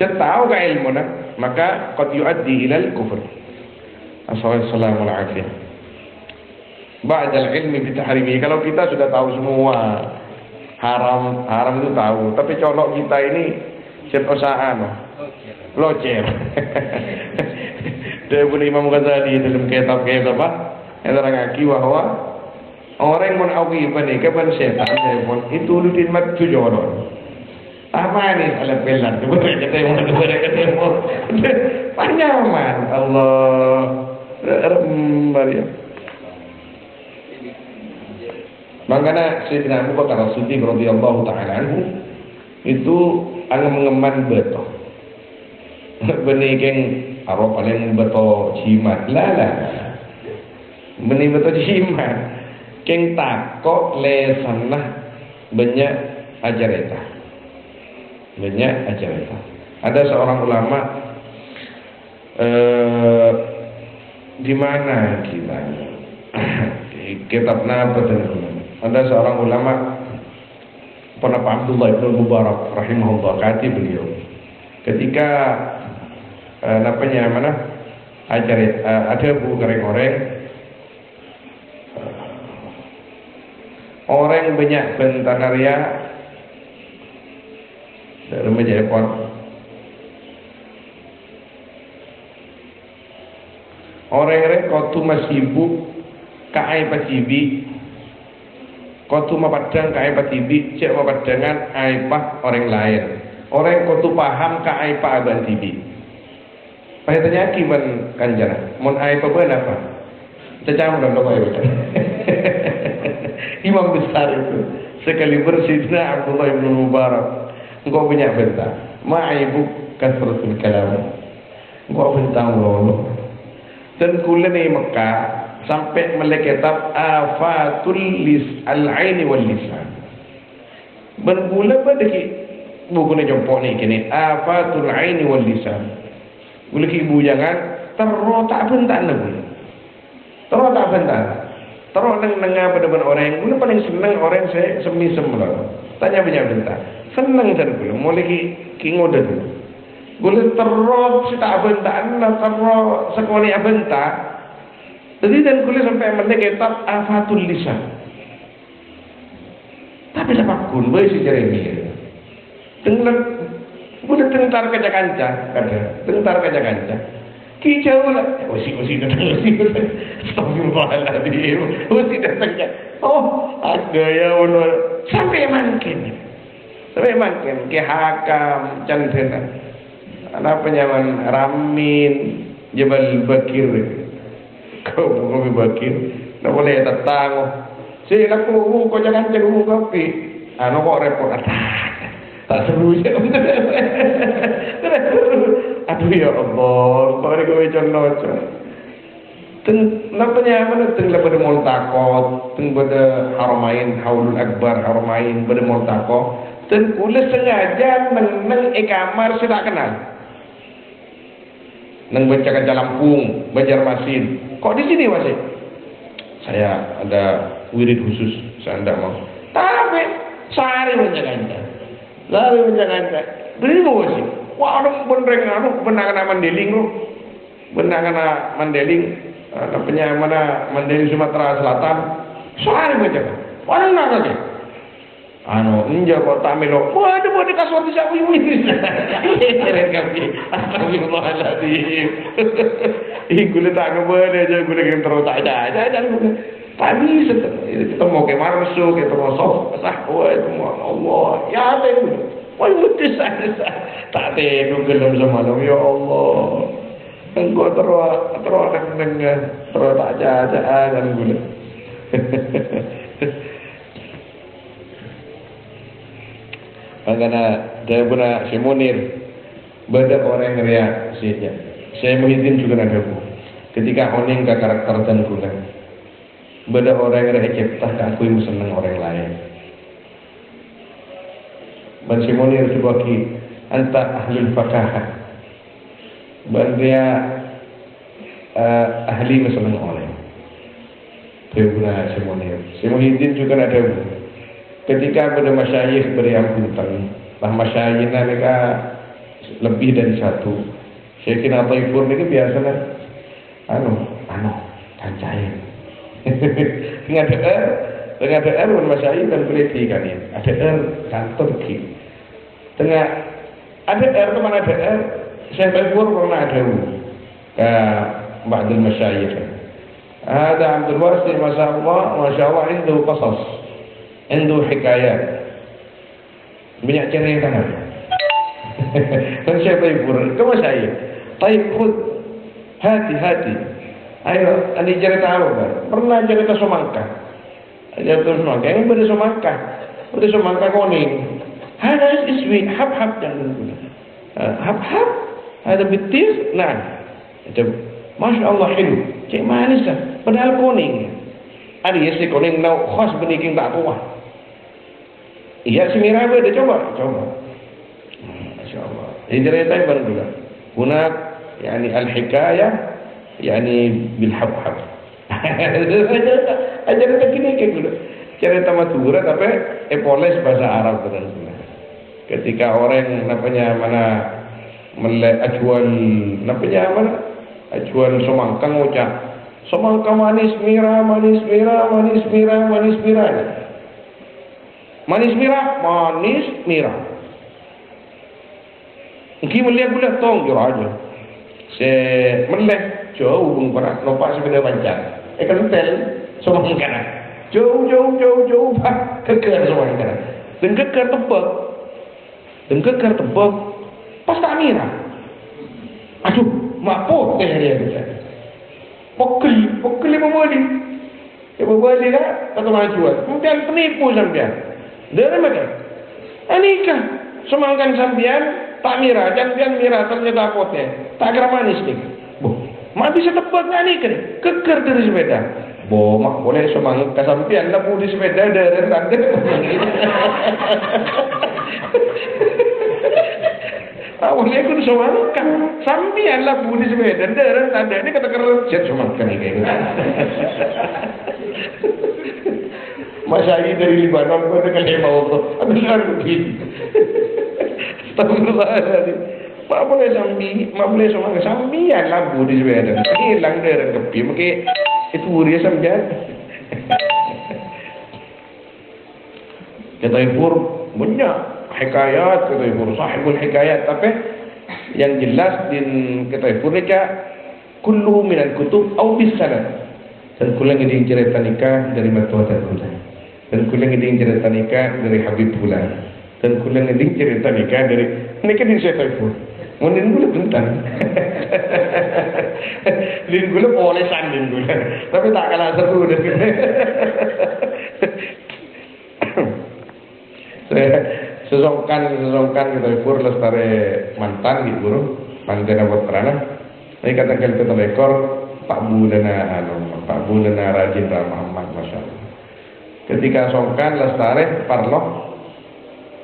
S1: Saya tahu ke ilmu nak, maka qad yuaddi ilal kufur. Assalamualaikum warahmatullahi wabarakatuh. Ba'dal ilmi bitahrimi, kalau kita sudah tahu semua haram itu tahu, tapi colok kita ini set-osaan locer. Dia pun Imam Ghazali dalam kitab apa? Yang terangaki bahwa orang yang menawibah ni kapan setan pun itu lutin mat tujuan. Apa ni ala pelan? Ketemu. Panyaman Allah. Maria. Makanya Sayyidina Abu Bakar As-Siddiq radhiyallahu taala anhu itu angin mengeman beto. Benih keng aro paling beto cimat. Lah. Benih beto cimat. Keng takok lesanah banyak ajareta. Banyak ajareta. Ada seorang ulama di mana kita kitab apa ada seorang ulama Pak Abdullah ibn Mubarak rahimahullah, kata beliau ketika ada bu goreng-goreng orang banyak bentanaria dari meja ekor orang-orang kau tu masih sibuk kai pacibi kau tu mapadang kai pacibi cek mapadangan aipah orang lain orang kau tu paham kai pa aban tibi pahitanya kiman kanjana mon aipah apa cecam dan apa itu imam besar itu sekali Sayyidina Abdullah ibn Mubarak engkau punya bentang ma'ibuk kasratul kalam engkau bentang lolo dan kulen di Mekah sampai meleketab afatul al-aini wal lisan berbulan badaki buku ni jempol ni kini afatul aini wal lisan boleh ibu jangan terotak bentar nak terotak bentar terus nengah pada orang yang paling senang orang saya semisem lah tanya banyak bentar senang dan boleh mulai kingoda dulu boleh terus tak bentar terus sekolah bentar jadi dan kulit sampai mendekat afatul lisan tapi lepas kun boleh si Jeremy tengah boleh tentar kaca kanca tentar kaca kanca kicau lah usi datang astagfirullahaladzim usi datang oh gaya ulur sampai makin ke hakam cantenan anak penyaman Ramin Jabal Bakir kau bukan Bakir nak boleh datang saya laku kau jangan cakap kopi anu kok repot tak seru je aduh ya Allah kau ni kau contoh napanya mana tengah pada multakot tengah pada haramain haulul akbar haramain pada multakot dan kulis sengaja neng kamar saya tak kenal neng baca kaca Lampung Banjarmasin kok di sini masih saya ada wirid khusus saya tidak mau tapi sehari menjaga beri mau sih wah orang benereng anu benangan Mandeling lu benangan Mandeling namanya mana Mandeling Sumatera Selatan sehari menjaga orang nak lagi anu ninja kok tamelo waduh mau dikasih di sawi wis keren kami astagfirullahaladzim gula tak ngeber aja gula yang terus tak ada tapi kita mau ke marso kita mau sof sah itu mau Allah ya ada wah mutis tak ada gelem semalam ya Allah engkau terus dengan terus tak ada kan gula karena dia pernah si Munir beda orang yang riak saya Muhyiddin juga ada bu ketika oning ke karakter dan gula beda orang yang cipta aku yang senang orang lain dan si Munir juga ki anta ahlul fakahah dan dia ahli senang orang dia pernah si Muhyiddin juga ada bu ketika pada masyayikh beri ampunan lah masyayikhnya mereka lebih dari satu Syekhina Taifur ini biasanya kancain tengah DR pun masyayikh dan peliti kan ya ada DR kantor ki tengah ada DR kemana DR Syekh Taifur pernah ada ba'dul masyayikh ada Abdul Wasi Masya Allah indahu qasas Indo hikayat banyak cerita kan dan siapa yang kamu saya taib khud hati ayo ini cerita apa kan pernah cerita semangka yang pada semangka kuning ada iswi hab yang hab ada betis nah itu Masya Allah hidup cik manis lah padahal kuning ada ya si kuning nau khas beniking tak tua iya si Mirabe dia coba Masya Allah Ini cerita barang juga. Hunak yani al-hikayah yani bil habhab. Ajar begini kayak gitu. Cerita Madura tapi poles bahasa Arab benar. Ketika orang namanya mana ajuan namanya mana ajuan semangkang ngucap semangkang manis mira manis mira manis mira manis mira manis mira manis mira Iki melihat budak tong jor aja se melek jauh bung pernah lopak sepeda panjang kentel semangkang jauh pak keker semangkang dan keker tebak pas tak mira aduh mak poteh dia kata pokeli membeli kan atau majuan kemudian penipu sampean dari mana anikah semangkan sampean tak mira sampean mira ternyata poteh tak kira manis nih mak bisa tebak nggak kan keker dari sepeda mak boleh semangka sampean lah di sepeda dari tanda awalnya aku semangka sampean lah di sepeda dari tanda ini kata kerja semangka nih kayak gitu Masyai dari Libanon gue udah kali mau tuh benar begini astagfirullahaladzim mak boleh semangka sampean lah di sepeda hilang dari kepi mungkin itu dia sampean kata Ibur banyak hikayat kata Ibur sahibul hikayat tapi yang jelas di kata Ibur ni kullu minal kutub au bis sanad dan kulang ini cerita nikah dari Matuadat Bulan dan kulang ini cerita nikah dari Habib Bulan dan kulang ini cerita nikah dari nikah di cerita Ibur mungkin gue bentar lin gue polesan lin gue tapi tak kalah seru deh sesongkan kita pur lestari mantan gitu bro mantan buat kerana ini katakan kita lekor Pak Bulana rajin ramah masya Allah ketika songkan lestari parlok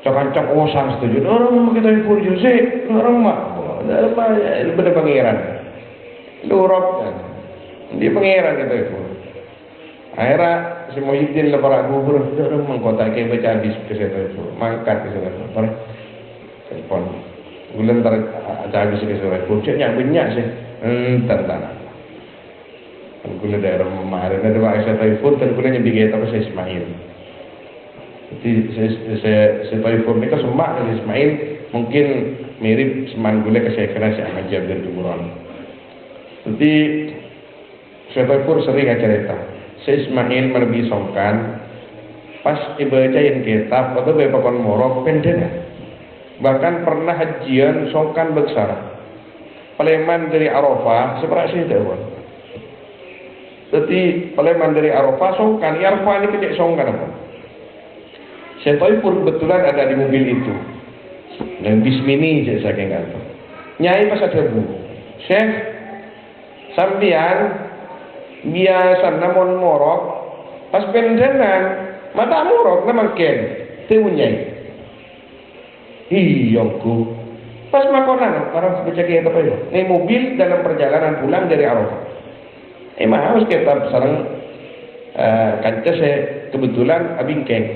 S1: cok-cok sang setuju orang kita pur jose orang mak ini benar pangeran lurop dia pangeran kita itu akhirnya si Muhyiddin leparak gubur orang mengkota kayak baca habis ke situ itu mangkat ke situ orang telepon bulan ntar habis ke situ bocahnya banyak sih tentang gula daerah kemarin ada Pak Aisyah Taifur dan gulanya bikin apa saya Ismail jadi saya Taifur ini kan semak dari Ismail mungkin mirip seman gula ke saya kena si Ahmad Jabir Dumuran jadi saya Taifur sering cerita si Ismail melebih songkan pas ibadah yang kitab atau beberapa morok pendek bahkan pernah hajian songkan besar Paleman dari Arafah seperti itu jadi Paleman dari Arafah songkan Arafah ini kecil songkan apa saya Taifur kebetulan ada di mobil itu dan bismini saya kata nyai pas ada bu Syekh sampian biasa namun morok pas pendenan mata morok namang ken teunyai iyongku pas makonan orang baca kita apa ya ini mobil dalam perjalanan pulang dari Arafah harus kita sarang kanca saya kebetulan abing keng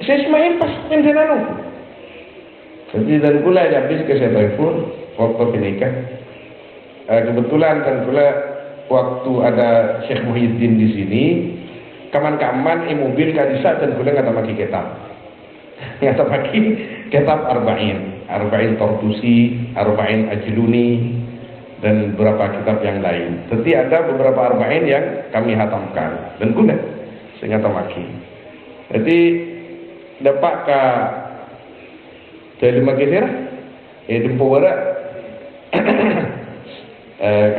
S1: saya Ismail pas pendenan jadi dan pula habis ke saya telepon waktu menikah kebetulan kan pula waktu ada Syekh Muhyiddin di sini kaman-kaman mobil kadisa dan pula ngata maki kitab Arba'in Tortusi Arba'in Ajluni dan beberapa kitab yang lain jadi ada beberapa Arba'in yang kami hatamkan dan guna sehingga tamaki jadi dapat ke dalam kisah dempo barat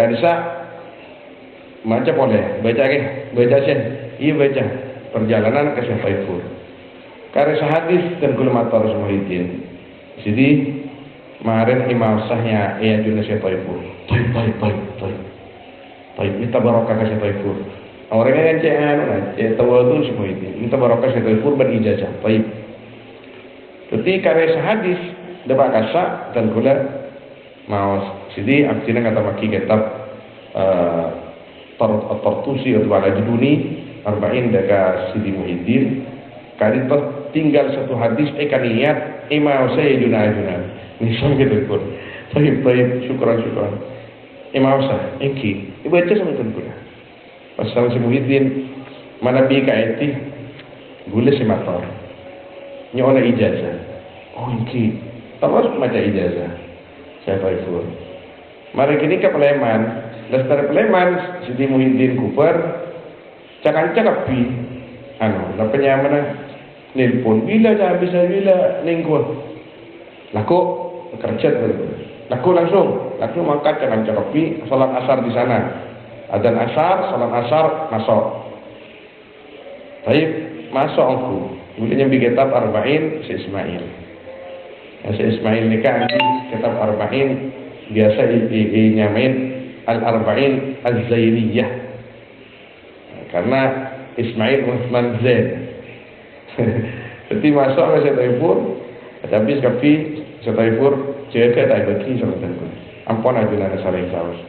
S1: kadisa baca boleh baca sen iya baca perjalanan ke Syekh Taifur karena hadis dan kulmatar Muhyiddin jadi kemarin imam sahnya juna Syekh Taifur Taib minta barokah ke Syekh Taifur orangnya kan cek tawadhu Syekh Muhyiddin minta barokah Syekh Taifur berijazah Taib jadi karena hadis Dapat kasak dan gula mau sidi abdina kata maki kitab Tartusi atau Al-Juduni Arba'in daga Sidi Muhyiddin kali tinggal satu hadis kan niat mau saya juna ini sama gitu pun baik syukuran mau saya ibu baca sama tuan gula pasal si Muhyiddin mana bi kaiti gula si motor nyola ijazah terus macam ijazah saya tahu. Mari kini ke Peleman, dasar Peleman Sidi Muhyiddin Kuper, cakap pi, napanya mana? Nelpon bila dah habis bila nengko, laku kerja tu, laku langsung mangkat cakap pi, salat asar di sana, adzan asar, salat asar masuk, baik masuk aku, kemudian bikin kitab Arba'in si Ismail. Si Ismail ni kan kitab Arba'in biasa nyamain Al-Arba'in Az-Zairiyah karena Ismail Uthman Zain. Jadi masuk ke Setaifur, tapi kapi Setaifur jaga tak bagi sama tengku. Ampun ajunan saling saus.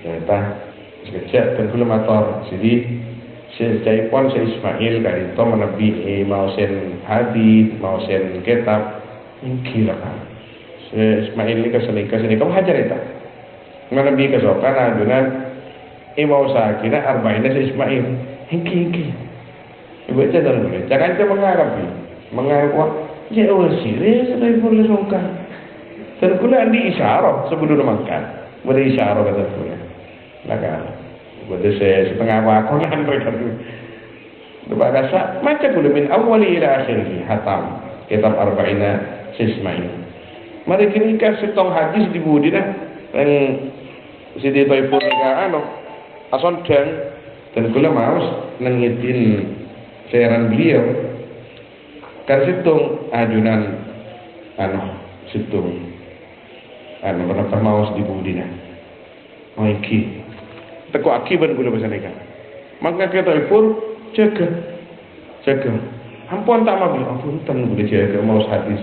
S1: Kita sekejap tengku motor. Jadi Setaifur si Ismail kali itu menebi mau sen hadis, mau sen kitab. Gila kan Ismail ni kesini kamu hajar itu mana bi kesokan adunan mau sakina arba'innya si Ismail hingki ibu aja dalam ini jangan dia mengarap ya Allah serius dari boleh songkan dan kula andi isyarah sebelum makan boleh isyarah kata kula lah kan boleh saya setengah wakongan mereka tu lepas rasa macam boleh min awali ila akhirih hatam kitab arba'innya Ismail. Mari kini kasih tong hadis di budi dah. Yang Sidi Taifur ni ason dan kula maus nengitin siaran beliau. Kasih tong ajunan situng pernah maus di budi dah. Maiki. Teko akibat kula bahasa mereka. Maka kita Taifur jaga. Ampun tak mabi, ampun boleh jaga maus hadis.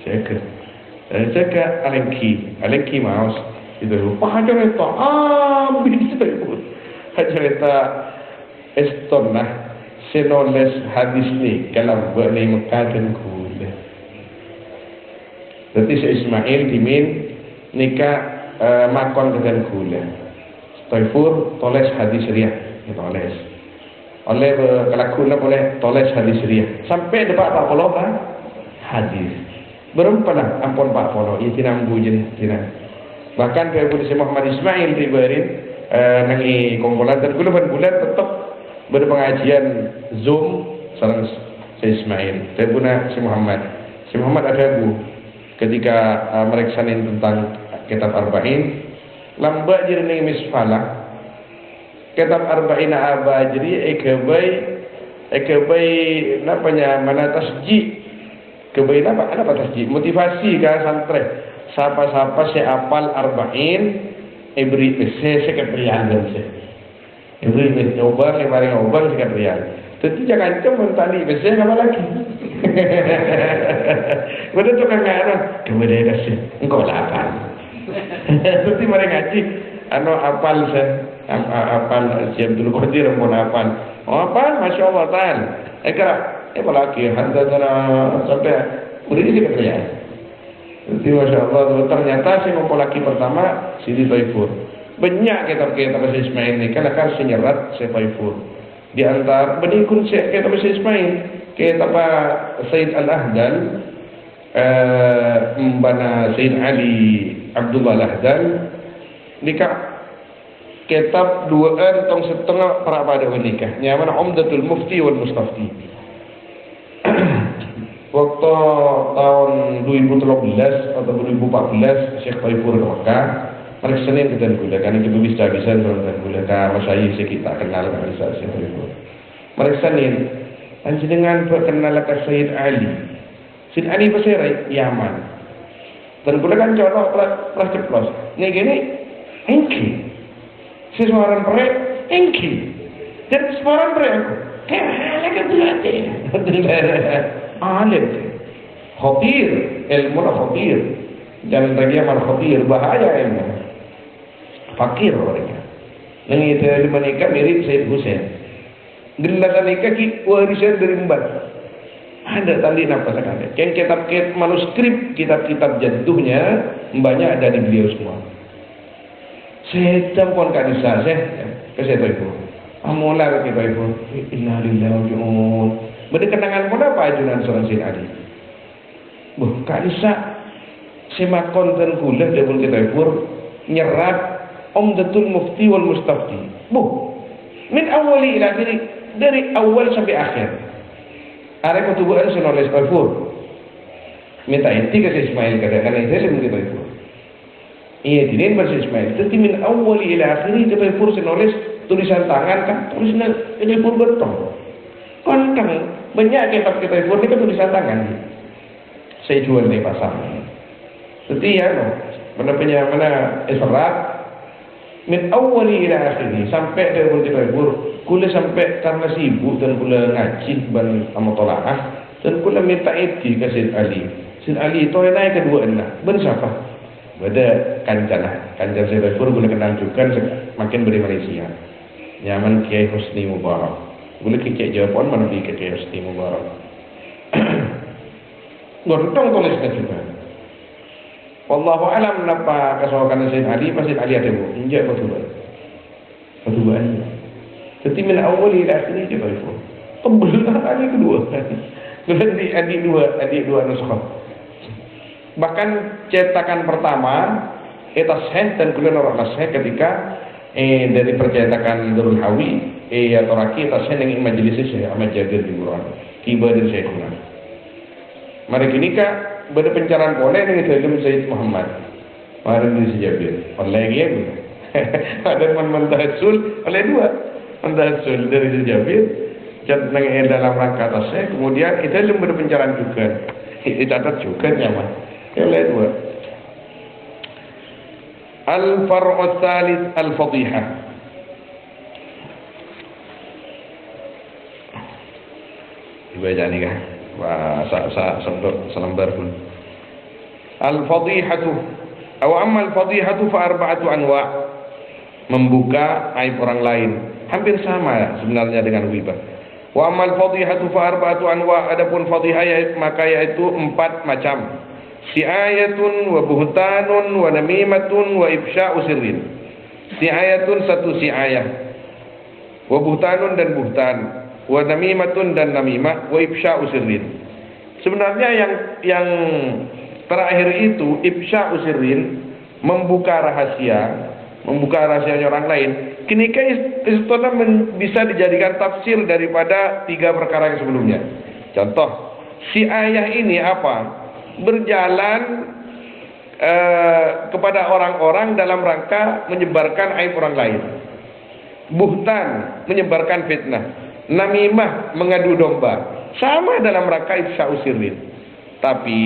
S1: Jaga alengki maus itu hajar itu bisa itu hajar itu estonah senoles hadis ni kalau buat ni mekaden kule jadi si Ismail dimin nikah makon dengan kule Taifur toles hadis riah toles oleh kelakuna boleh toles hadis riah sampai dapat 40 kan hadis berempat ampun Pak Polo ini tinang bujen tinang bahkan saya boleh Muhammad Ismail diberin nangi kumpulan dan bulan tetap berpengajian Zoom sareng si Ismail saya punya si Muhammad ada bu ketika mereksanin tentang kitab Arba'in lambat jadi nangi misfalah kitab Arba'in abajri ekabai napanya mana tasji kebaikan apa tasjid motivasi ke santri siapa saya apal arba'in ibri saya keprian dan saya ibri obang lebaring obang saya keprian tentu jangan cuma mentali saya apa lagi betul tu kan kemudian kasih engkau lapar tentu mereka ngaji apal saya apal siap dulu kodir pun apal masya Allah tan lagi handana sampai berdiri kita kerja. Jadi masya Allah ternyata si laki pertama Sidi Taifur banyak kitab-kitab si Ismail ni kan akan senyerat si Taifur di antara benikun si kitab si Ismail kitab Sayyid Al-Ahdal Mbana Sayyid Ali Abdullah Al-Ahdal nikah kitab 2 tong setengah para pada nikah nyaman Umdatul Mufti wal Mustafti waktu tahun 2013 atau 2014 Syekh Taifur ke Mekah mereka Senin kita gula karena kita bisa dalam gula karena masyayikh kita kenal kan Syekh Taifur mereka Senin dengan kenal ke Sayyid Ali Basir Yaman dan gula kan contoh pelas ceplos ni gini engki sesuaran perek engki dan sesuaran perek aku kayak kan berlatih alim Khotir, ilmu khotir. Dan bagi amal khotir, bahaya ilmu. Fakir orangnya. Yang itu menikah mirip Said Hussein. Gelasan nikah ki warisan dari mbak. Ada tali nafas ada. Yang kitab manuskrip, kitab-kitab jatuhnya, mbaknya ada di beliau semua. Saya tampon kak Nisa, saya tahu itu. Amola kita itu. Innalillahi wa inna ilaihi raji'un. Berkenangan pun apa ajunan seorang Sayyid Ali. Kak Nisa, semakon dan kulah dia pun kita itu nyerap Umdatul Mufti wal Mustafti. Min awali ila akhiri, dari awal sampai akhir. Ada kutubuhan senoles Tafur. Minta inti ke Ismail kadang-kadang saya lebih kita itu. Iya, dinin bahasa Ismail. Tapi min awali ila akhiri kita Tafur senoles tulisan tangan kan, tulisan Tafur betul. Kontang banyak kitab kita Tafur ini kan tulisan tangan. Saya jual di pasar. Jadi ya, mana Isra min awali ila akhiri sampai dari kita Tafur. Kula sampai karena sibuk dan kula ngaji ban amatolaah dan kula minta iti ke Sayyid Ali. Sayyid Ali itu naik kedua enak. Ben siapa? Beda kancan Sayyid Tafur kula kenal juga makin beri Malaysia. Nyaman Kiai Husni Mubarak. Kula Kiai Jawaban mana pergi ke Kiai Husni Mubarak. Gortong tulisnya juga. Wallahu alam napa kesokan Sayyid Ali, Sayyid Ali ada bu. Injak kedua. Jadi min awali ila akhiri kita itu. Tebel kali kedua. Berarti adik dua nuskah. Bahkan cetakan pertama kita sahih dan kemudian orang sahih ketika dari percetakan Darul Hawi atau Raki kita sahih dengan majelis Syekh Ahmad Jabir di Quran. Tiba dari Syekh Quran. Mari kini kak pada pencarian boleh dengan Sayyid Sayyid Muhammad. Mari dari Jabir. Oleh dia. Ada mentahsul oleh dua. Mendasul dari Jabir dan dalam rangka atasnya kemudian itu belum berpencaran juga dicatat juga nyaman yang lain dua al-far'u tsalits al-fadhihah dibaca nih kan wah selembar pun al-fadhihatu amma al-fadhihatu fa arba'atu anwa' membuka aib orang lain hampir sama sebenarnya dengan ghibah. Wa amal fadhihatu fa arba'atu anwa, adapun fadhihah maka yaitu 4 macam. Si'ayatun wa buhtanun wa namimatun wa ifsya'u sirrin. Si'ayatun satu si'ayah. Wa buhtanun dan buhtan, wa namimatun dan namimah, wa ifsya'u sirrin. Sebenarnya yang terakhir itu ifsya'u sirrin, membuka rahasianya orang lain. Kini istilah bisa dijadikan tafsir daripada 3 perkara yang sebelumnya. Contoh, si ayah ini apa? Berjalan kepada orang-orang dalam rangka menyebarkan aib orang lain. Buhtan, menyebarkan fitnah. Namimah, mengadu domba. Sama dalam rangka ifsya'u sirrin. Tapi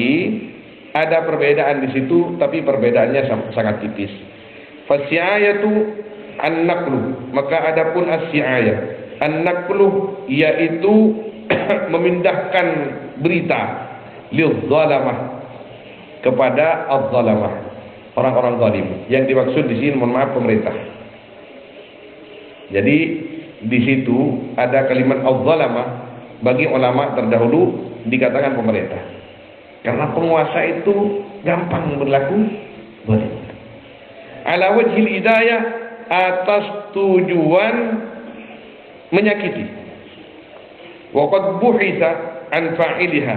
S1: ada perbedaan di situ, tapi perbedaannya sangat tipis. Fasi'ayatu an-naqlu, maka adapun as-si'ayah an-naqlu yaitu memindahkan berita lidzalamah kepada adzalamah, orang-orang zalim. Yang dimaksud di sini mohon maaf pemerintah. Jadi di situ ada kalimat adzalamah, bagi ulama terdahulu dikatakan pemerintah. Karena penguasa itu gampang berlaku zalim. Ala wajhil hidayah, atas tujuan menyakiti. Waqad buhitha an fa'iliha,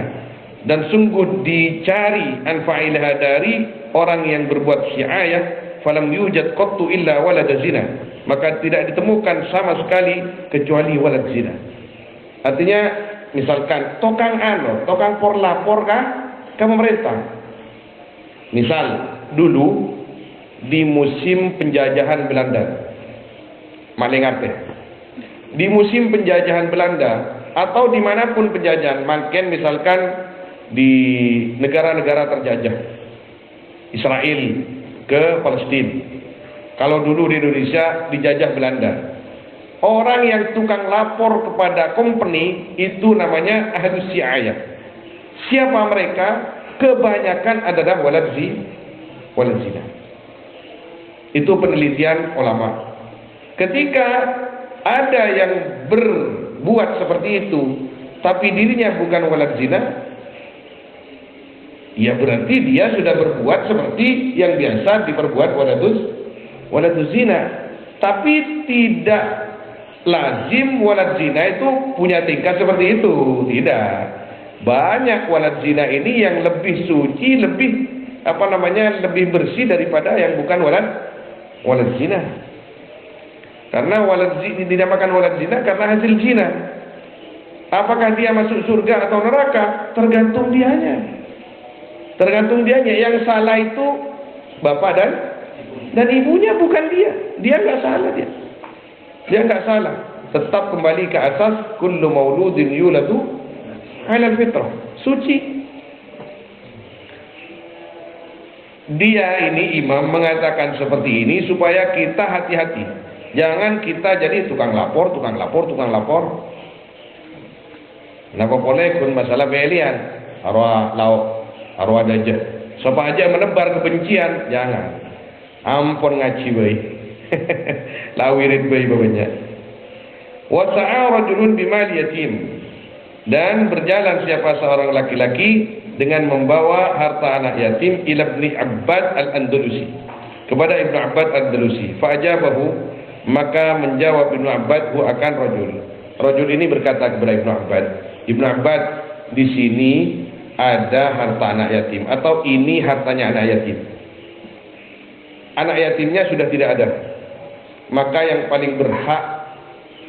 S1: dan sungguh dicari an fa'iliha dari orang yang berbuat syi'ayah, falam yujad qattu illa walad zina, maka tidak ditemukan sama sekali kecuali walad zina. Artinya misalkan tukang lapor kah ke pemerintah. Misal dulu di musim penjajahan Belanda, malingate. Di musim penjajahan Belanda atau dimanapun penjajahan, makin misalkan di negara-negara terjajah, Israel ke Palestina. Kalau dulu di Indonesia dijajah Belanda, orang yang tukang lapor kepada company itu namanya ahlus si'ayah. Siapa mereka? Kebanyakan adalah walad zina. Itu penelitian ulama. Ketika ada yang berbuat seperti itu, tapi dirinya bukan walad zina, ya berarti dia sudah berbuat seperti yang biasa diperbuat waladuz zina. Tapi tidak lazim walad zina itu punya tingkah seperti itu. Tidak. Banyak walad zina ini yang lebih suci, lebih lebih bersih daripada yang bukan walad zina. Karena walad zina dinamakan walad zina karena hasil zina. Apakah dia masuk surga atau neraka? Tergantung dianya. Yang salah itu bapak dan ibunya, bukan dia. Dia nggak salah dia. Dia nggak salah. Tetap kembali ke asas kullu mauludin yuladu 'alal fitrah. Suci. Dia ini imam mengatakan seperti ini supaya kita hati-hati. Jangan kita jadi tukang lapor. Napa boleh kun masalah belian arwah lauk arwah dajah. Siapa aja menebar kebencian, jangan. Ampun ngaji bae. Lawirin bae babanya. Wa sa'a rajulun bimal yatim. Dan berjalan siapa seorang laki-laki dengan membawa harta anak yatim ila Ibnu Abbad al-Andalusi, kepada Ibnu Abbad al-Andalusi. Fa'ajabahu, maka menjawab Ibnu Abbad hu akan rajul. Rajul ini berkata kepada Ibnu Abbad, Ibnu Abbad, di sini ada harta anak yatim, atau ini hartanya anak yatim. Anak yatimnya sudah tidak ada. Maka yang paling berhak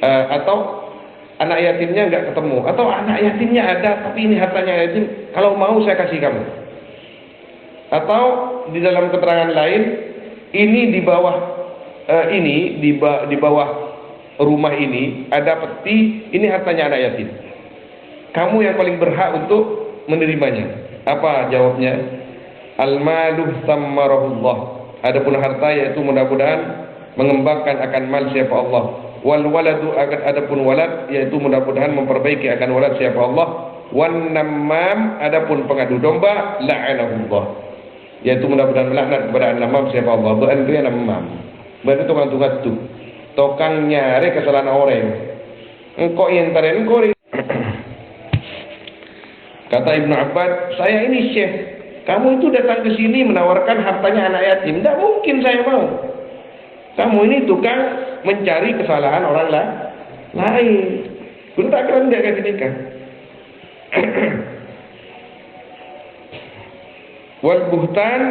S1: atau anak yatimnya nggak ketemu, atau anak yatimnya ada tapi ini hartanya yatim, kalau mau saya kasih kamu. Atau di dalam keterangan lain, ini di bawah di bawah rumah ini ada peti, ini hartanya anak yatim. Kamu yang paling berhak untuk menerimanya. Apa jawabnya? Al-malu thammarahullah. Adapun harta yaitu mudah-mudahan mengembangkan akan mal siapa Allah. Wal waladu akan adapun walad yaitu mudah-mudahan memperbaiki akan walad siapa Allah. Wan namam adapun pengadu domba la'anahullah, yaitu mudah-mudahan melaknat kepada an-namam siapa Allah. Bukan dia namam. Berarti tukang tu. Tokang nyari kesalahan orang. Engkau yang taren engkau. Kata Ibnu Abbad, saya ini syekh. Kamu itu datang ke sini menawarkan hartanya anak yatim. Tidak mungkin saya mau. Kamu ini tukang mencari kesalahan orang lain. Kun tak keren dia kasih nikah. Wal buhtan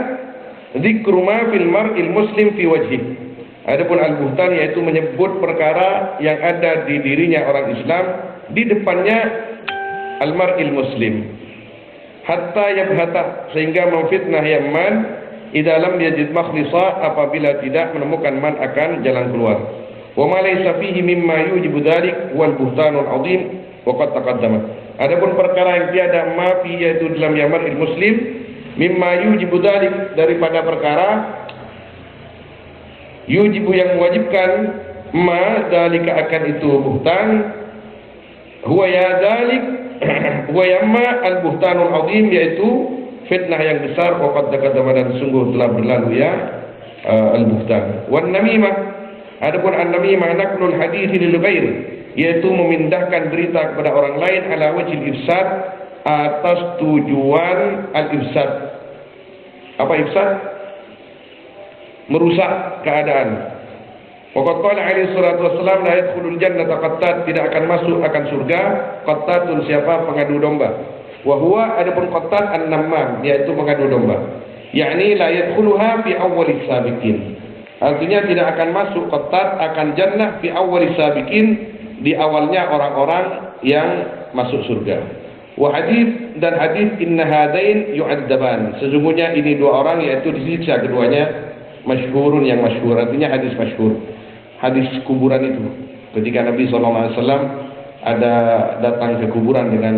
S1: dzikru ma fil mar'il muslim fi wajhi. Adapun al buhtan yaitu menyebut perkara yang ada di dirinya orang Islam di depannya al mar'il muslim. Hatta yabhata, sehingga memfitnah yang man idza lam yajid makhlisa, apabila tidak menemukan man akan jalan keluar. Wa ma laysa fihi mimma yujibu dzalik wal buhtanul azim wa qad taqaddama. Adapun perkara yang tiada ma fi yaitu dalam yamaril muslim mimma yujibu dzalik, daripada perkara yujibu yang mewajibkan ma dzalika akan itu buhtan, huwa ya dzalik huwa yamma al buhtanul azim, yaitu fitnah yang besar. Wa qad taqaddama, dan sungguh telah berlalu ya al buhtan. Wan namimah, adapun an-namimah naqlul hadits lil ghair, yaitu memindahkan berita kepada orang lain ala wajhil ifsad, atas tujuan al-ifsad. Apa ifsad? Merusak keadaan. Waqad qala alaihi salatu wassalam la yadkhulul jannata qattat, tidak akan masuk akan surga qattatun, siapa pengadu domba. Wa huwa, adapun qattat an-namam, yaitu pengadu domba. Yakni la yadkhuluha fi awwalis sabiqin. Artinya tidak akan masuk qattat akan jannah fi awwalis sabiqin, di awalnya orang-orang yang masuk surga. Wa hadis, dan hadis inna hadain yu'adzaban, sesungguhnya ini dua orang yaitu disiksa keduanya. Masyhurun, yang masyhur, artinya hadis masyhur. Hadis kuburan itu, ketika Nabi SAW ada datang ke kuburan dengan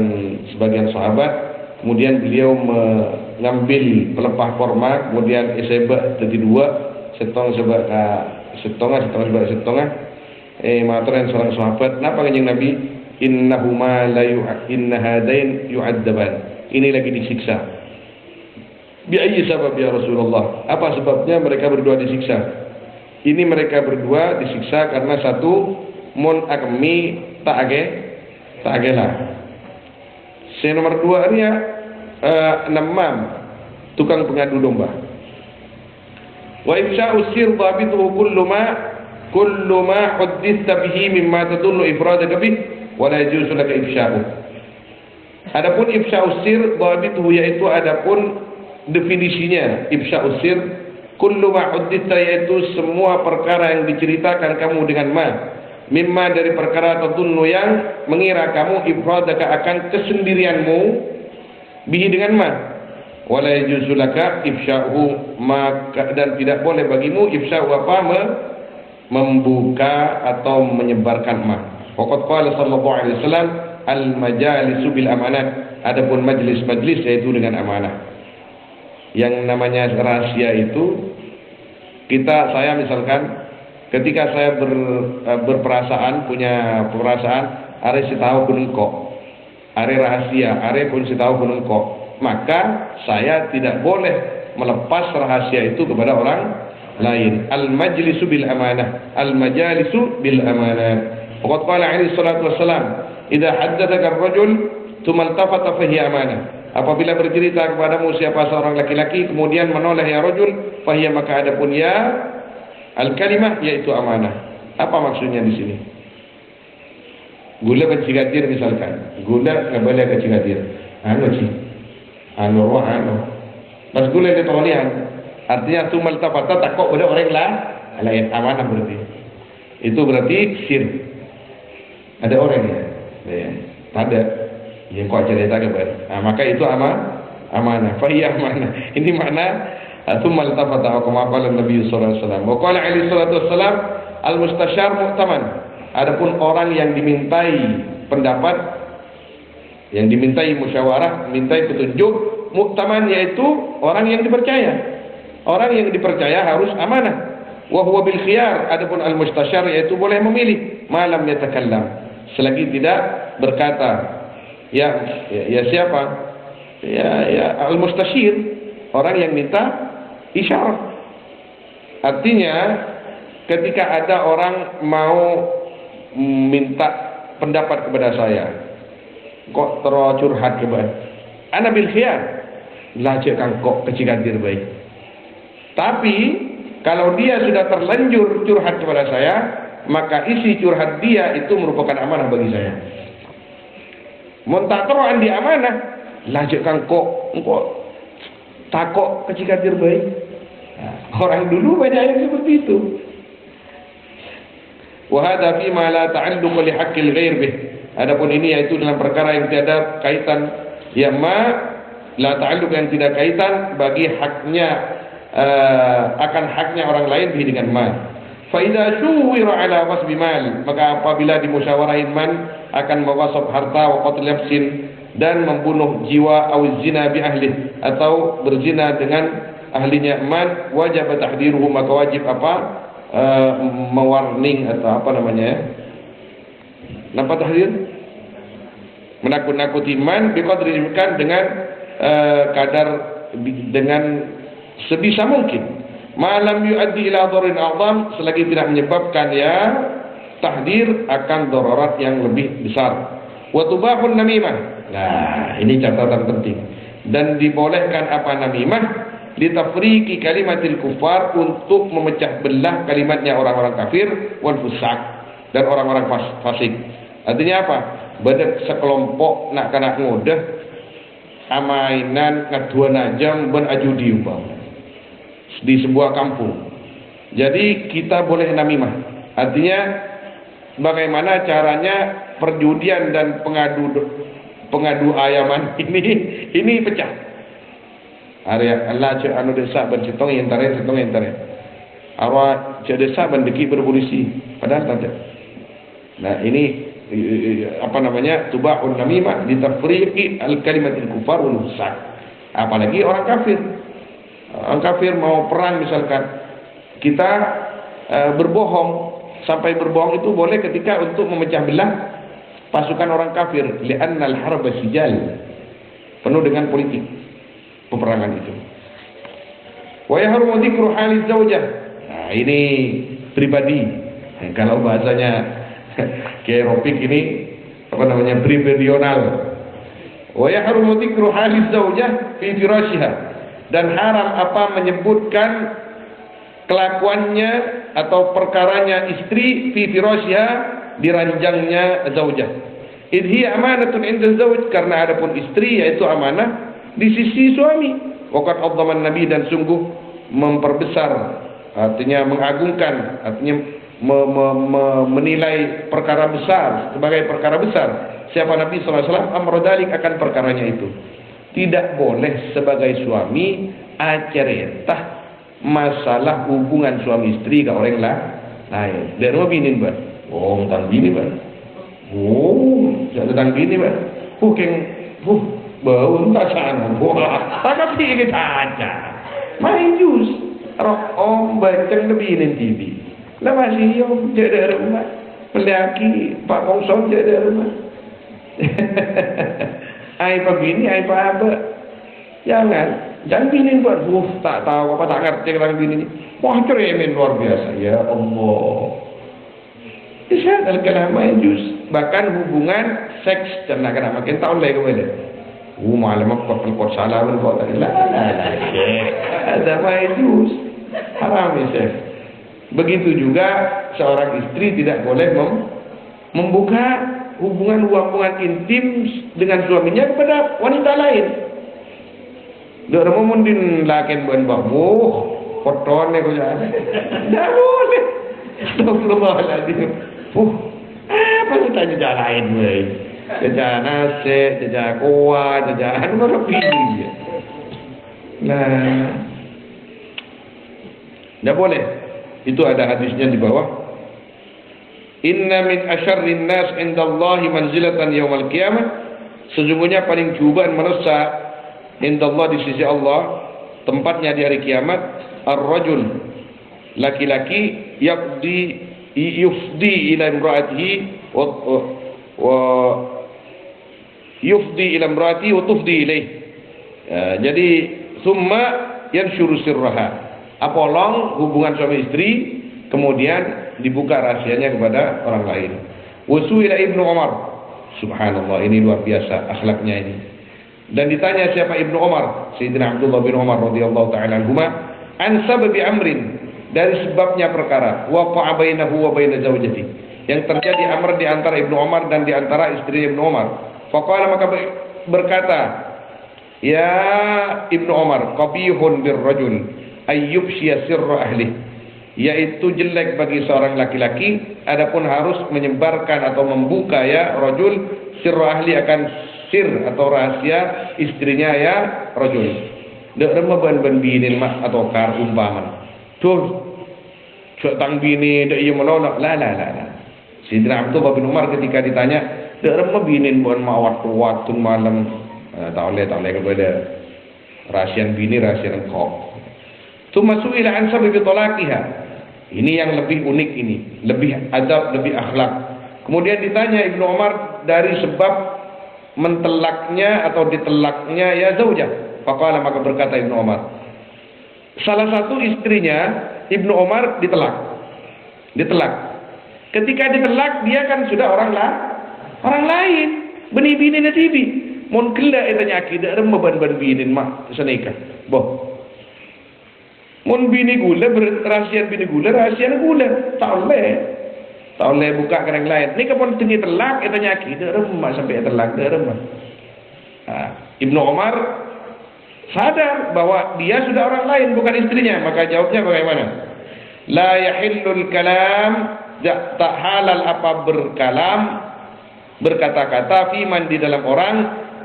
S1: sebagian sahabat, kemudian beliau mengambil pelepah korma, kemudian isebak jadi dua, setong sebak setengah mataran seorang sahabat, napa kanjeng Nabi? Inna hadain yu'adzaban, ini lagi disiksa. Bi'ayyi sabab ya Rasulullah? Apa sebabnya mereka berdua disiksa? Ini mereka berdua disiksa karena satu, mun akmi tak agelah. Nomor dua dia namam, tukang pengadu domba. Wa ifsha'u sir dhabituhu kullu ma hudditha bihi mimma tadullu ifradaka bih wa la yajuzu laka ifsha'u. Adapun ifsha'u sir dhabituhu, yaitu adapun definisinya ifsha'u sir, kullu ma hudditha, yaitu semua perkara yang diceritakan kamu dengan ma, mimma dari perkara tadullu yang mengira kamu ifradaka akan kesendirianmu, bihi dengan ma, wala yajuzu laka ifsha'u, maka dan tidak boleh bagimu ifsha'u apa, membuka atau menyebarkan ma. Waqad qala sallallahu alaihi wasallam al majalisu bil amanat, adapun majlis-majlis yaitu dengan amanah. Yang namanya rahasia itu, saya misalkan ketika saya berperasaan, punya perasaan, are si tahu kunengko, are rahasia, are pun si tahu kunengko, maka saya tidak boleh melepas rahasia itu kepada orang lain. Al majlisu bil amanah, al majalisu bil amanah. Waqad qala alaihi salatu wassalam, idza haddatsaka ar-rajul thumma iltafata fa hiya amanah. Apabila bercerita kepadamu siapa seorang laki-laki kemudian menoleh ya rajul, fa hiya, maka adapun ya al-kalimah yaitu amanah. Apa maksudnya di sini? Gula kecigatir misalkan, gula enggak boleh kecigatir. Anu. Pas gula ditolian, artinya tumal tafata takok pada orang lain, amanah berarti. Itu berarti sir. Ada orang ya? Ada. Yang kau cerita kepada. Maka itu amanah. Fahiyah amanah. Ini makna tumal tafata kama qala Nabi sallallahu alaihi wasallam. Wa qala alaihi salatu wassalam al-mustasyar mu'taman. Adapun orang yang dimintai pendapat, yang dimintai musyawarah, mintai petunjuk, mu'taman yaitu orang yang dipercaya. Orang yang dipercaya harus amanah. Wa huwa bil khiyar, adapun al-mustasyar yaitu boleh memilih, malam yatakallam, selagi tidak berkata. Ya siapa? Ya al-mustasyir, orang yang minta isyarat. Artinya ketika ada orang mau minta pendapat kepada saya, kok curhat kepada ana bil khiyar, lajak kang kok kecigatir baik. Tapi kalau dia sudah terlanjur curhat kepada saya, maka isi curhat dia itu merupakan amanah bagi saya. Mun tak teroan di amanah, lajak kang kok engko takok kecigatir baik. Orang dulu banyak yang seperti itu. Wa hadza fi ma la ta'alluq li haqqil ghair bih. Adapun ini yaitu dalam perkara yang tiada kaitan, ya la ta'alluq, yang tidak kaitan bagi haknya akan haknya orang lain bih dengan mal. Fa idza syuwira ala wasbi mal, maka apabila dimusyawarahin man akan mewasab harta wa qatl nafsin, dan membunuh jiwa, au zina bi ahli, atau berzina dengan ahlinya man, wajib tahdiruhu, maka wajib mewarning atau apa namanya ya? Nampak tahdir? Menakut-nakuti man biqadrikan dengan kadar, dengan sebisa mungkin. Malam yuaddi ila dharin a'zam, selagi tidak menyebabkan ya tahdir akan dararat yang lebih besar. Wa tubahun namimah. Nah, ini catatan penting. Dan dibolehkan apa namimah? Litafriqi kalimatil kufar, untuk memecah belah kalimatnya orang-orang kafir, wal fusak, dan orang-orang fasik. Artinya apa? Badak sekelompok nak kanak mudah amainan ngadua najam ben ajudi umpama di sebuah kampung. Jadi kita boleh namimah. Artinya bagaimana caranya perjudian dan pengadu ayaman ini pecah. Area Allah cak anu desa ben cetong yang tare. Arwah cak desa ben deki berpolisi. Padahal tak. Nah, ini apa namanya? Tubahun namimah li tafriqi al-kalimatil kufar wal fusak. Apalagi orang kafir. Orang kafir mau perang misalkan, kita berbohong. Sampai berbohong itu boleh ketika untuk memecah belah pasukan orang kafir. Li'annal harba sijal. penuh dengan politik peperangan itu. Wa yahrumu dzikru haliz zaujah. Nah, ini pribadi. Kalau bahasanya kayak Ropik ini apa namanya, pribadional. Wa yahrumu dzikru haliz zaujah fi firashiha, dan haram apa menyebutkan kelakuannya atau perkaranya istri fi firashiha, di ranjangnya zaujah. Idhi amanatun inda zauj, karena adapun istri yaitu amanah di sisi suami. Waqad adzaman Nabi, dan sungguh memperbesar, artinya mengagungkan, artinya menilai perkara besar sebagai perkara besar. Siapa Nabi SAW amrodalik akan perkaranya itu. Tidak boleh sebagai suami aceretah masalah hubungan suami istri ke orang lain. Dan mau binin ban, oh tentang bini ban, oh tentang bini ban, bau tak sana, tak pilih saja, main jus, om bacang lebih TV, lah masih om jadi rumah, pelaki Pak Kongson jadi rumah, ai pak bini, ai pak apa, jangan bini buat, tak tahu apa, tak ngerti tentang bini ini, wah ceremen luar biasa, ya Allah, bisa kalau main jus, bahkan hubungan seks dan nak makin tahun lagi kembali. Malam apa pelpot salah pelpot tadi lah ada main jus haram ya Syekh. Begitu juga seorang istri tidak boleh membuka hubungan intim dengan suaminya kepada wanita lain. Dok mau mundin lakin buan bamu kotornya kau jangan, tidak boleh. Astagfirullahaladzim. Apa yang tanya jalan lain weh? Jajah nasi, jajah kuah, jajah anu apa pilih. Nah, tidak boleh. Itu ada hadisnya di bawah. Inna min asyarrin nas indallahi manzilatan yaumal qiyamah. Sesungguhnya paling cobaan manusia indallah, di sisi Allah, tempatnya di hari kiamat, ar-rajul, laki-laki yufdi ila imraatihi yufdi ila imraati wa tufdi ilaih. Jadi summa yanshuru sirraha, apolong hubungan suami istri kemudian dibuka rahasianya kepada orang lain. Wasu ila Ibnu Umar, subhanallah, ini luar biasa akhlaknya ini. Dan ditanya siapa Ibnu Umar, Sayyidina Abdullah bin Umar radhiyallahu taala anhuma, an sababi amrin, dari sebabnya perkara, waqa'a bainahu wa baina zaujati, yang terjadi amr di antara Ibnu Umar dan di antara istri Ibnu Umar. Faqala, maka berkata, ya Ibnu Umar, qabihun birrajul ayyubshiya sirra ahli, yaitu jelek bagi seorang laki-laki adapun harus menyebarkan atau membuka ya rajul sirra ahli, akan sir atau rahasia istrinya ya rajul. Dek remah ban binin mak atau kar umpaman. Tuh tang bini dek iya menolak, la. Sayyidina Abdullah bin Umar ketika ditanya, dek remah binin buan ma waktu malam, tak oleh kepada rahasian bini, rahasian kau. Tu masuk ila ansab bi talaqiha. Ini yang lebih unik, ini lebih adab, lebih akhlak. Kemudian ditanya Ibnu Umar dari sebab mentelaknya atau ditelaknya ya zaujah. Faqala, maka berkata Ibnu Umar, salah satu istrinya Ibnu Umar ditelak. Ketika ditelak, dia kan sudah orang lain. Bini-bini na tibi. Mon kela itanya akidah remah ban binin mak senika. Boh. Mon bini gula berahasian bini gula, rahasian gula. Tak boleh buka ke yang lain. Ni kapon tinggi telak itanya akidah remah sampai telak remah. Ibnu Umar sadar bahwa dia sudah orang lain, bukan istrinya. Maka jawabnya bagaimana? La yahillul kalam, tak halal apa berkalam, berkata-kata, fiman di dalam orang,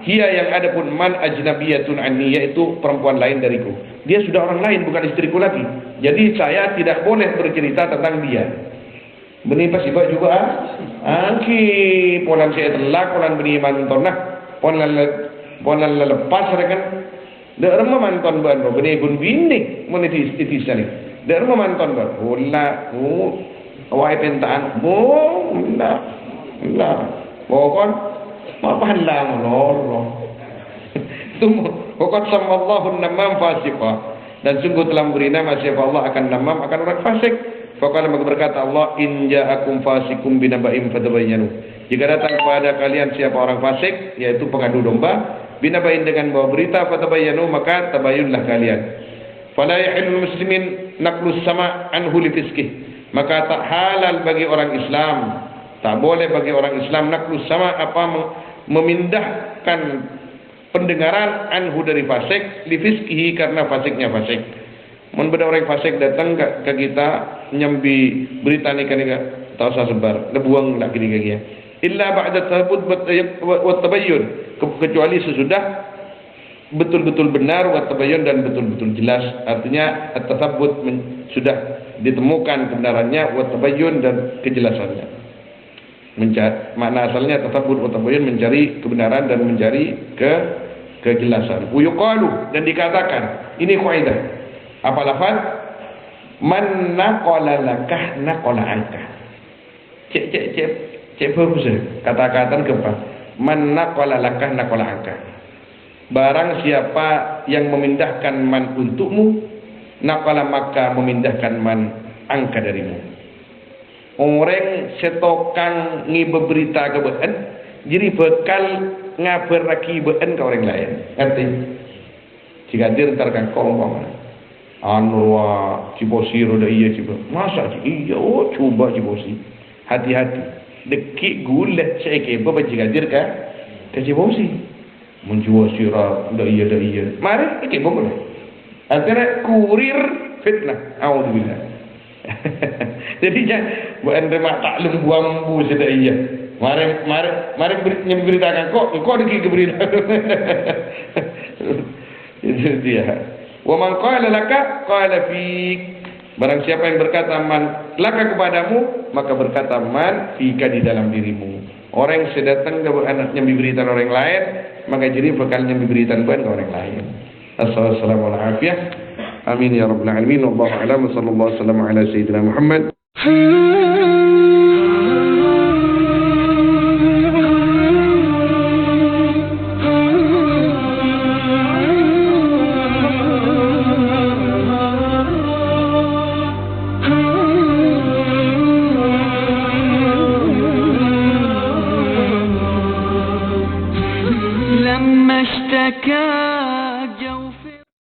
S1: hiya yang ada pun man ajnabiyatun anni, yaitu perempuan lain dariku. Dia sudah orang lain, bukan istriku lagi. Jadi saya tidak boleh bercerita tentang dia. Benih pas iba juga angki polan saya telak, polan benih manton nah, polan lepas kan. Dak remah manton ban benih gun bini monetis sekali. Dak remah manton ban. Ulah awai pentaan lah pokon mapahan lang lor Waqad sammallahu an-namam fasiqa, dan sungguh telah memberi nama siapa Allah akan namam, akan orang fasik. Faqala, maka berkata Allah, in ja'akum fasikum binaba'in fatabayyanu, jika datang kepada kalian siapa orang fasik, yaitu pengadu domba, binaba'in dengan bawa berita, fatabayyanu, maka tabayyunlah kalian. Fala yahillul muslimin naqlus sama' anhu li fiskih, maka tak halal bagi orang Islam, tak boleh bagi orang Islam naqlus sama' apa memindahkan pendengaran anhu dari fasik, li fiskihi, karena fasiknya fasik. Mun beda orang fasik datang ke kita nyambi berita ni kan tahu saya sebar, lebuang lagi ni kaya. Illa ba'da tahabbut wa tabayyun, kecuali sesudah betul-betul benar wa tabayyun, dan betul-betul jelas. Artinya at-tathabbut sudah ditemukan kebenarannya, wa tabayyun dan kejelasannya. Makna asalnya tathabbut wa tabayyun, mencari kebenaran dan mencari kejelasan. Yuqalu, dan dikatakan, ini kaidah. Apa lafaz? Man naqala lakah naqala anka. Cek bagus kata-kata kepa. Man naqala lakah naqala anka. Barang siapa yang memindahkan man untukmu, naqala maka memindahkan man angka darimu. Orang setokang ngibe berita ke been, jadi bekal ngabar lagi been ke orang lain. Ngerti? Jika dir terkang kongkong. Anwa cibosi roda iya cibo. Masa iya, oh coba cibosi. Hati-hati. Dekik gulat ceke bapa jika dir ka cibosi. Menjual sirap dah iya. Mari iki boleh. Antara kurir fitnah. Auzubillah. Jadi jangan bukan remak taklum buang bu sudah iya. Mari beritakan kok diki berita. Itu dia. Wa man qala laka qala fik, barang siapa yang berkata man laka kepadamu, maka berkata man fika, di dalam dirimu. Orang yang sedatang ke anaknya diberikan orang lain, maka jadi bakalnya diberikan ke orang lain. Assalamualaikum warahmatullahi wabarakatuh. Amin ya rabbal alamin. Wallahu a'lam. Sallallahu alaihi wasallam ala sayyidina Muhammad.